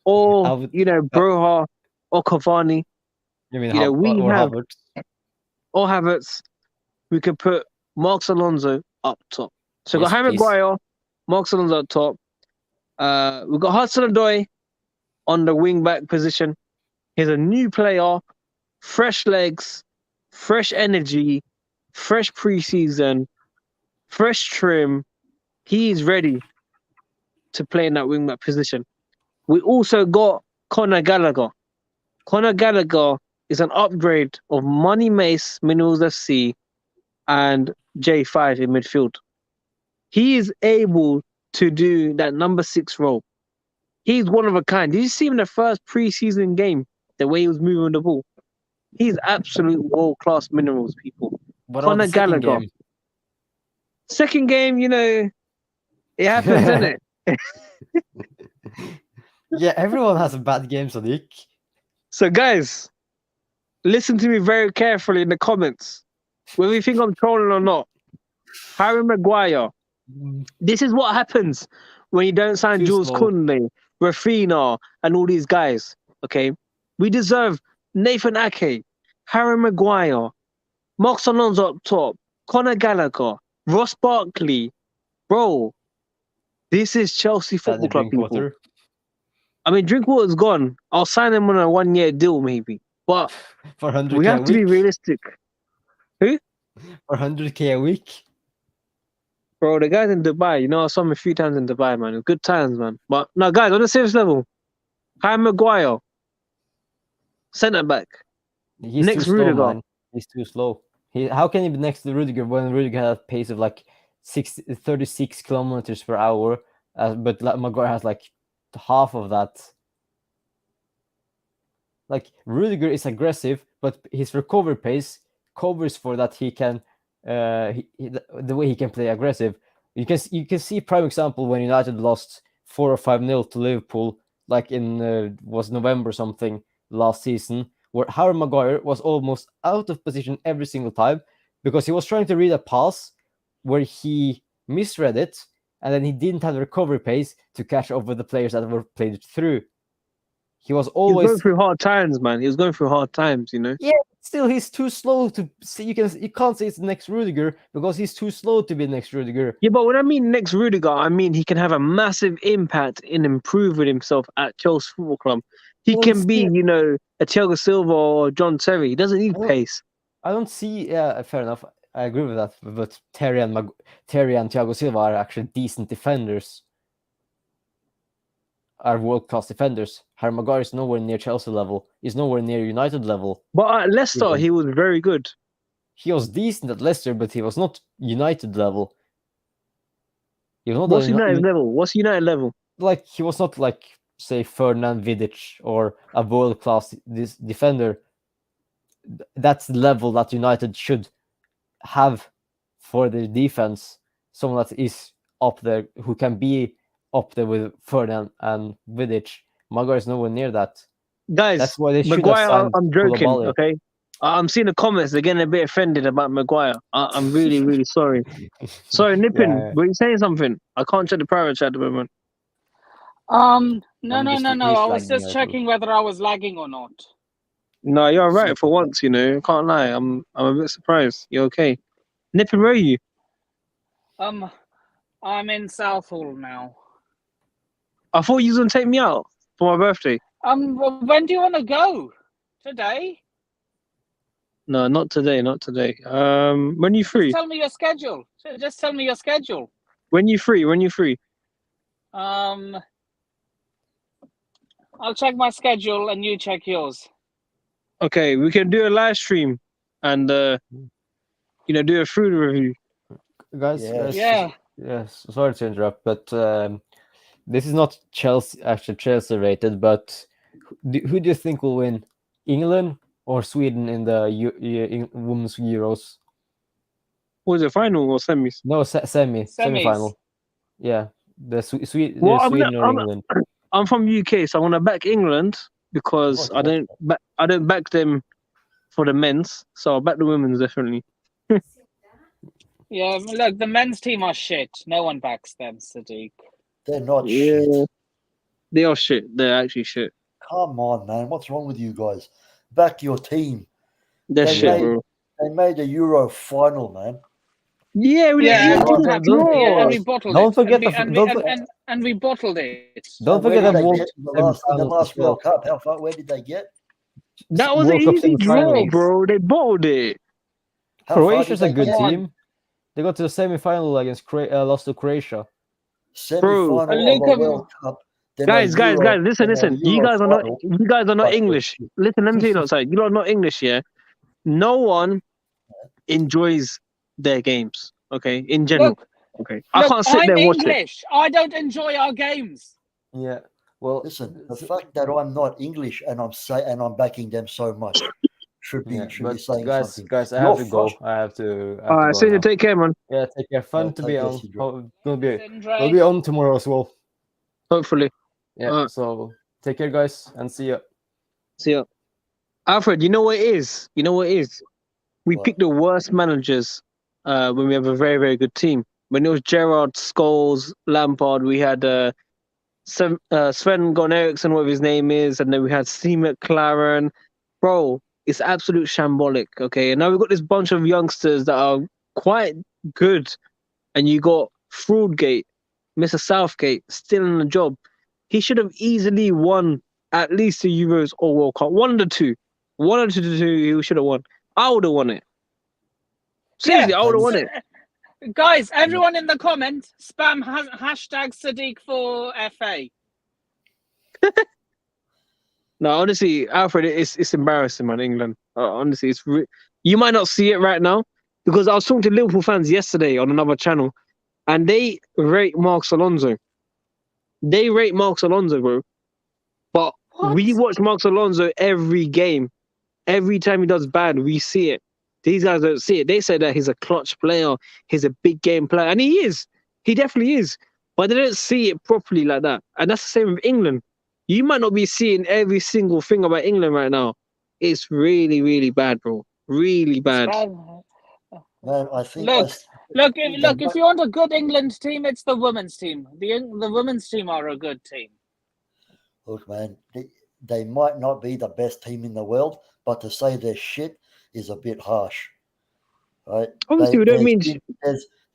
or
would-
Broha or Cavani
You mean
we
or
have-
Havertz?
or Havertz, we could put Marcos Alonso up top. So we've
Yes,
got Harry
please.
Maguire, Marcos Alonso up top. We've got Hudson-Odoi on the wing back position. He's a new player, fresh legs, fresh energy, fresh preseason, fresh trim. He's ready to play in that wing back position. We also got Conor Gallagher. Conor Gallagher is an upgrade of Money Mace, Minerals FC, and J5 in midfield. He is able to do that number 6 role. He's one of a kind. Did you see him in the first preseason game? The way he was moving the ball. He's absolute world-class minerals, people.
What
Conor
about the second
Gallagher.
game?
Second game, it happens, isn't it?
Yeah, everyone has a bad game, Sadiq.
So, guys, listen to me very carefully in the comments. Whether you think I'm trolling or not. Harry Maguire. This is what happens when you don't sign
Too
Jules
slow.
Koundé, Rafinha, and all these guys. Okay, we deserve Nathan Ake, Harry Maguire, Marcos Alonso up top, Conor Gallagher, Ross Barkley. Bro, this is Chelsea Football Club, people.
Drinkwater.
I mean, Drinkwater's gone. I'll sign him on a 1-year deal, maybe. But
For 100k
we have
a
to be
week.
realistic.
For 100k a week.
Bro, the guys in Dubai, I saw him a few times in Dubai, man. Good times, man. But no, guys, on a serious level, Harry Maguire, centre back.
He's
Next
too slow,
Rudiger.
man. He's too slow. How can he be next to Rudiger when Rudiger has a pace of like 36 kilometers per hour, but Maguire has like half of that. Like Rudiger is aggressive, but his recovery pace covers for that. He can, the way he can play aggressive. You can see prime example when United lost 4 or 5-0 to Liverpool, like in was November something last season, where Harry Maguire was almost out of position every single time because he was trying to read a pass where he misread it, and then he didn't have the recovery pace to catch up with the players that were played through. He was
He was
always
going through hard times, man. He was going through hard times,
Yeah, still he's too slow to see. You can't say it's the next Rudiger because he's too slow to be the next Rudiger.
Yeah, but when I mean next Rudiger, I mean he can have a massive impact in improving himself at Chelsea Football Club. He
Well,
can be,
still-
a Thiago Silva or John Terry. He doesn't need
Well,
pace.
I don't see. Yeah, fair enough. I agree with that. But Terry and Thiago Silva are actually decent defenders. Are world-class defenders. Harry Maguire is nowhere near Chelsea level. He's nowhere near United level.
But at Leicester,
Mhm.
he was very good.
He was decent at Leicester, but he was not United level. He was not
What's
a-
United level? What's United level?
like he was not like say Ferdinand Vidic or a world-class defender. That's the level that United should have for their defense. Someone that is up there, who can be up there with Ferdinand and Vidic. Maguire is nowhere near that.
Guys,
That's why they should
Maguire,
have signed
I'm joking,
Koulibaly.
okay? I'm seeing the comments. They're getting a bit offended about Maguire. I'm really, really sorry. Sorry, Nippin,
Yeah.
were you saying something? I can't check the private chat at the moment.
No.
I'm
I
just
was
lagging
just
out.
checking whether I was lagging or not.
No, you're right for once, Can't lie. I'm a bit surprised. You're okay. Nippin, where are you?
I'm in Southall now.
I thought you was going to take me out for my birthday.
When do you want to go? Today?
No, not today, not today. When you free?
Tell me your schedule. Just tell me your schedule.
When you free?
I'll check my schedule and you check yours.
Okay, we can do a live stream and do a food review.
Guys,
Yes.
Yeah.
Yes, sorry to interrupt, but this is not Chelsea rated, but who do you think will win, England or Sweden in the Women's Euros?
Was it final or semis?
No, semi-final. Yeah,
Well,
Sweden
I'm
or England.
I'm from UK, so I want to back England because
Of course,
I don't back them for the men's, so I'll back the women's definitely.
Yeah, look, the men's team are shit. No one backs them, Sadiq.
They're not
Yeah.
shit.
They are shit. They're actually shit.
Come on, man. What's wrong with you guys? Back your team.
They're
They
shit,
made-
bro.
They made the Euro final, man.
Yeah, we
Yeah,
didn't
and,
even
don't-
draw.
yeah, and we bottled
Don't
it.
forget
And we bottled it.
Don't
And where
forget
did
that
they
World
get in the
semi-finals
last
as well.
World Cup? How far? Where did they get?
That was
World
an
Cup
easy draw,
semi-finals.
bro. They bottled it.
How far
Croatia's
did
a good
they get?
team. They got to the semi-final against lost to Croatia.
Semi-final of
Look,
a World Cup. Then
Guys,
a
guys,
Euro-
guys, listen,
then a
listen. You
Euro
guys are not
final.
English.
English.
Listen, let me tell you something. You are not English, yeah? No one enjoys their games, okay? In general.
Look,
Okay. I
look,
can't sit there
I'm
and watch it.
English. I don't enjoy our games.
Yeah. Well,
Listen, the fact that I'm not English and I'm backing them so much should be
but
saying
guys,
something.
guys, I
You're
have to go. I have to
All right,
go
see you.
now.
Take care, man.
Yeah, take care. Fun
Yeah,
to
take
be
care,
on.
Sidra.
We'll be
Sindre.
on tomorrow as well.
Hopefully.
Yeah.
Alright.
So take care, guys, and see ya.
See ya. Alfred, you know what it is? You know what it is? We
What?
pick the worst managers when we have a very, very good team. When it was Gerrard, Scholes, Lampard, we had Sven Gon Eriksson, whatever his name is, and then we had Steve McLaren. Bro, it's absolute shambolic, okay? And now we've got this bunch of youngsters that are quite good, and you got Fraudgate, Mr. Southgate, still in the job. He should have easily won at least the Euros or World Cup. One of the two. One of the two he should have won. I would have won it. Seriously, I would have won it.
Guys, everyone in the comment, spam hashtag Sadiq for FA.
No, honestly, Alfred, it's embarrassing, man. England. Honestly, you might not see it right now because I was talking to Liverpool fans yesterday on another channel, and they rate Marcos Alonso. They rate Marcos Alonso, bro. But
What?
we watch Marcos Alonso every game. Every time he does bad, we see it. These guys don't see it. They say that he's a clutch player, he's a big game player, and he is. He definitely is. But they don't see it properly like that. And that's the same with England. You might not be seeing every single thing about England right now. It's really, really bad, bro. Really bad.
Man, I think
Look, if you want a good England team, it's the women's team. The women's team are a good team.
Look, man, they might not be the best team in the world, but to say they're shit is a bit harsh, right?
Obviously, we don't mean...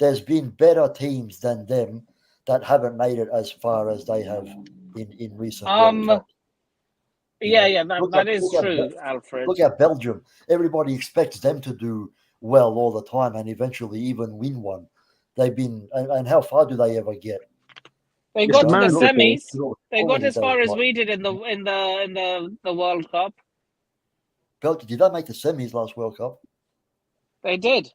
There's been better teams than them that haven't made it as far as they have in recent World Cups.
Yeah,
Look
that
at-
is
look at
true,
Bel-
Alfred.
Look at Belgium. Everybody expects them to do well all the time and eventually even win one. They've been, and how far do they ever get?
They
It's
got
the
to the
manager,
semis. They got as far as we did in the World Cup.
Belgium, did they make the semis last World Cup?
They did.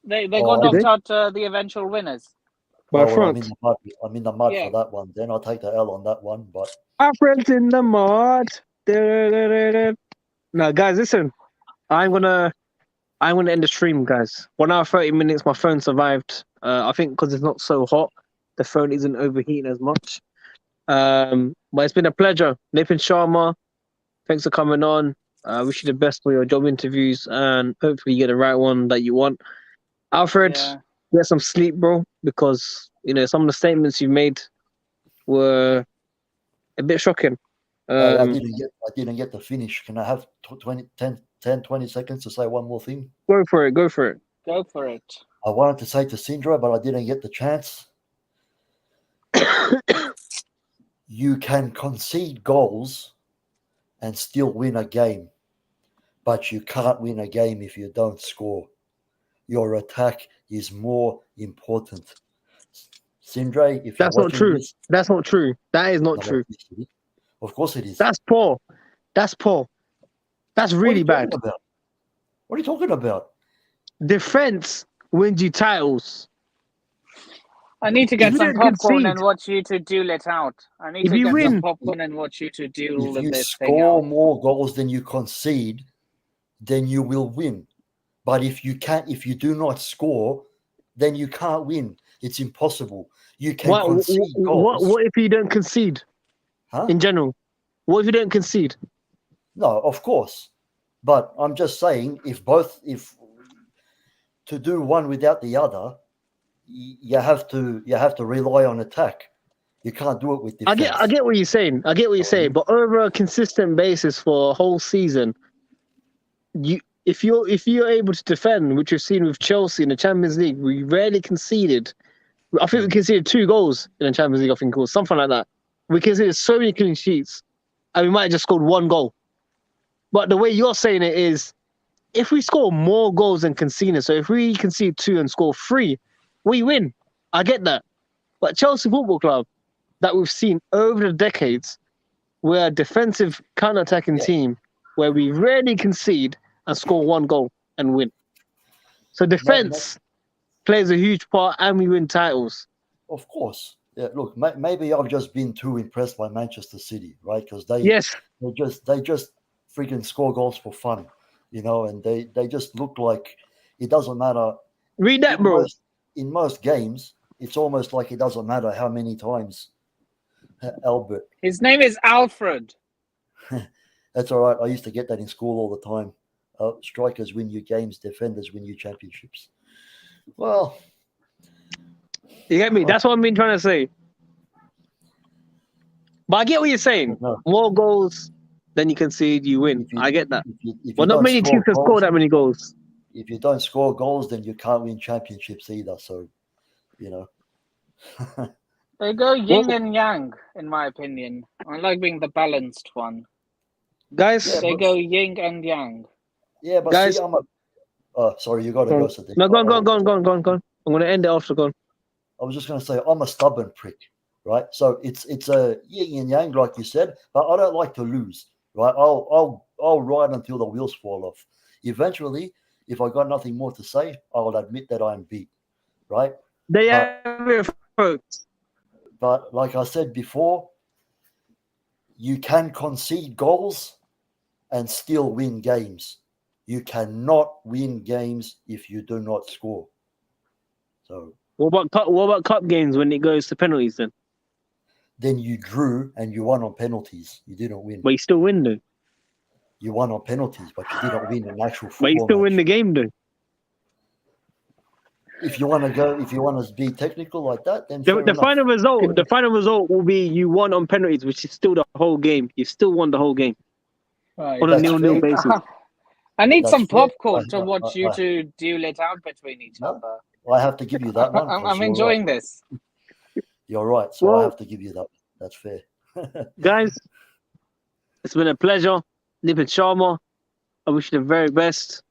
They
Oh,
got
did
knocked out the eventual winners.
By
Oh, well,
France.
I'm in the mud
Yeah.
for that one. Then I'll take the L on that one. But
Alfred's in the mud. Now, guys, listen. I'm gonna end the stream, guys. 1 hour 30 minutes. My phone survived. I think because it's not so hot, the phone isn't overheating as much. But it's been a pleasure, Nathan Sharma. Thanks for coming on. Wish you the best for your job interviews, and hopefully you get the right one that you want. Alfred,
Yeah.
get some sleep, bro, because some of the statements you made were a bit shocking.
I didn't get the finish. Can I have 20 seconds to say one more thing?
Go for it.
Go for it.
I wanted to say to Sindra, but I didn't get the chance. You can concede goals and still win a game, but you can't win a game if you don't score. Your attack is more important. Sindre, if
That's
you're
not
watching
true.
this,
That's not true. That is not
no,
true.
Of course it is.
That's poor. That's poor. That's really bad.
What are you talking about?
Defense wins you titles.
I need to get
If you
some
don't
popcorn
concede-
and watch you to duel it out. I need
If
to
you
get
win-
some popcorn and watch you to duel
If you
this thing
score
out.
more goals than you concede, then you will win. But if you do not score, then you can't win. It's impossible. You can concede goals.
What if you don't concede
Huh?
in general? What if you don't concede?
No, of course. But I'm just saying, if to do one without the other, you have to rely on attack. You can't do it with defense.
I get what you're saying. I get what you're saying. But over a consistent basis for a whole season, if you're able to defend, which you've seen with Chelsea in the Champions League, we rarely conceded. I think we conceded 2 goals in the Champions League. I think it was something like that. We conceded so many clean sheets, and we might have just scored 1 goal. But the way you're saying it is, if we score more goals than conceded, so if we concede 2 and score 3, we win. I get that. But Chelsea Football Club, that we've seen over the decades, we're a defensive counter-attacking team where we rarely concede and score 1 goal and win. So defense plays a huge part, and we win titles.
Of course. Yeah, look, maybe I've just been too impressed by Manchester City, right? Because they just freaking score goals for fun, and they just look like it doesn't matter.
Read that, bro.
In most games, it's almost like it doesn't matter how many times Albert.
His name is Alfred.
That's all right. I used to get that in school all the time. Strikers win you games, defenders win you championships. Well,
you get me? That's what I've been trying to say. But I get what you're saying.
No.
More goals than you concede, you win. I get that.
If
Well, not many teams can score that many goals.
If you don't score goals, then you can't win championships either. So,
They go yin and yang, in my opinion. I like being the balanced one.
Guys,
They go yin and yang.
Yeah, but
guys,
see, sorry, you got to go, Sadiq.
No, go on. I'm going to end it after gone.
I was just going to say, I'm a stubborn prick, right? So it's a yin and yang, like you said, but I don't like to lose, right? I'll ride until the wheels fall off. Eventually, if I got nothing more to say, I'll admit that I'm beat, right?
They have it, folks.
But like I said before, you can concede goals and still win games. You cannot win games if you do not score. So
what about cup games when it goes to penalties then?
Then you drew and you won on penalties. You didn't win.
But you still win though.
You won on penalties, but you didn't win an actual football
But you still win the
match.
game though.
If you want to be technical like that, then
The final result will be you won on penalties, which is still the whole game. You still won the whole game
Right.
on a 0-0
fair.
basis.
I need
That's
some
fair.
popcorn to watch you two duel it out between each
No,
other.
I have to give you that one. 'cause
I'm
you're
enjoying
right.
this.
You're right. So
Well-
I have to give you that. That's fair.
Guys, it's been a pleasure. Nipin Sharma, I wish you the very best.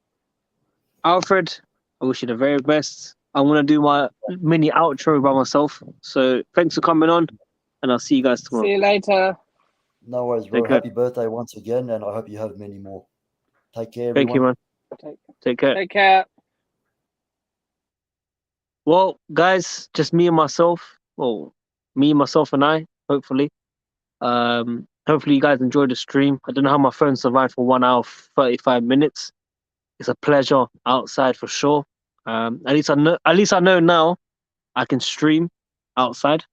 Alfred, I wish you the very best. I'm going to do my mini outro by myself. So thanks for coming on, and I'll see you guys tomorrow.
See you later.
No worries, bro.
Take care.
Happy birthday once again, and I hope you have many more. Take care,
Thank you,
everyone.
man. Take care.
Take care.
Well, guys, just me and myself. Well, me, myself, and I, hopefully. Hopefully you guys enjoyed the stream. I don't know how my phone survived for 1 hour, 35 minutes. It's a pleasure outside for sure. At least I know now I can stream outside.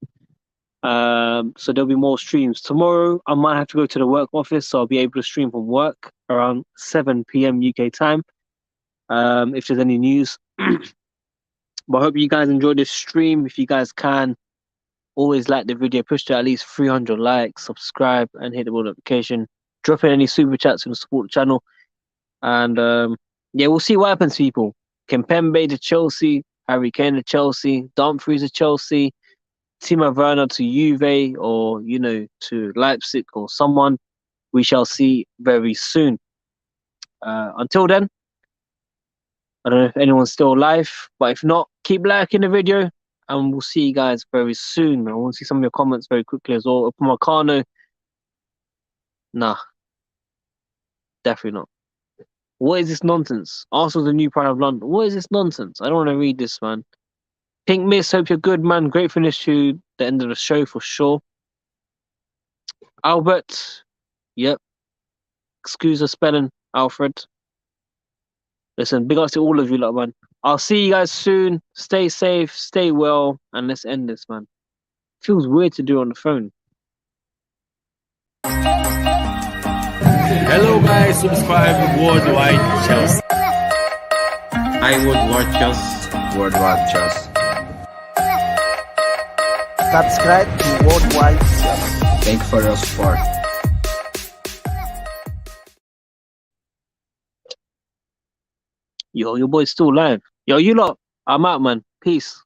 So there'll be more streams. Tomorrow I might have to go to the work office, so I'll be able to stream from work around 7 p.m. UK time. If there's any news. But I hope you guys enjoyed this stream. If you guys can, always like the video, push to at least 300 likes, subscribe, and hit the bell notification. Drop in any super chats to support the channel. And we'll see what happens, people. Kimpembe to Chelsea, Harry Kane to Chelsea, Dumfries to Chelsea, Timo Werner to Juve, or to Leipzig or someone. We shall see very soon. Until then, I don't know if anyone's still alive, but if not, keep liking the video, and we'll see you guys very soon. I want to see some of your comments very quickly as well. Upamecano, nah, definitely not. What is this nonsense? Arsenal's the new pride of London. What is this nonsense? I don't want to read this, man. Pink Miss, hope you're good, man. Great finish to the end of the show for sure. Albert, yep. Excuse the spelling, Alfred. Listen, big ups to all of you, lot, man. I'll see you guys soon. Stay safe, stay well, and let's end this, man. Feels weird to do on the phone.
Hello guys, subscribe to WorldWideChels.
Hi, WorldWideChels. WorldWideChels.
Subscribe to WorldWideChels.
Thanks for your support.
Yo, your boy's still live. Yo, you lot, I'm out, man. Peace.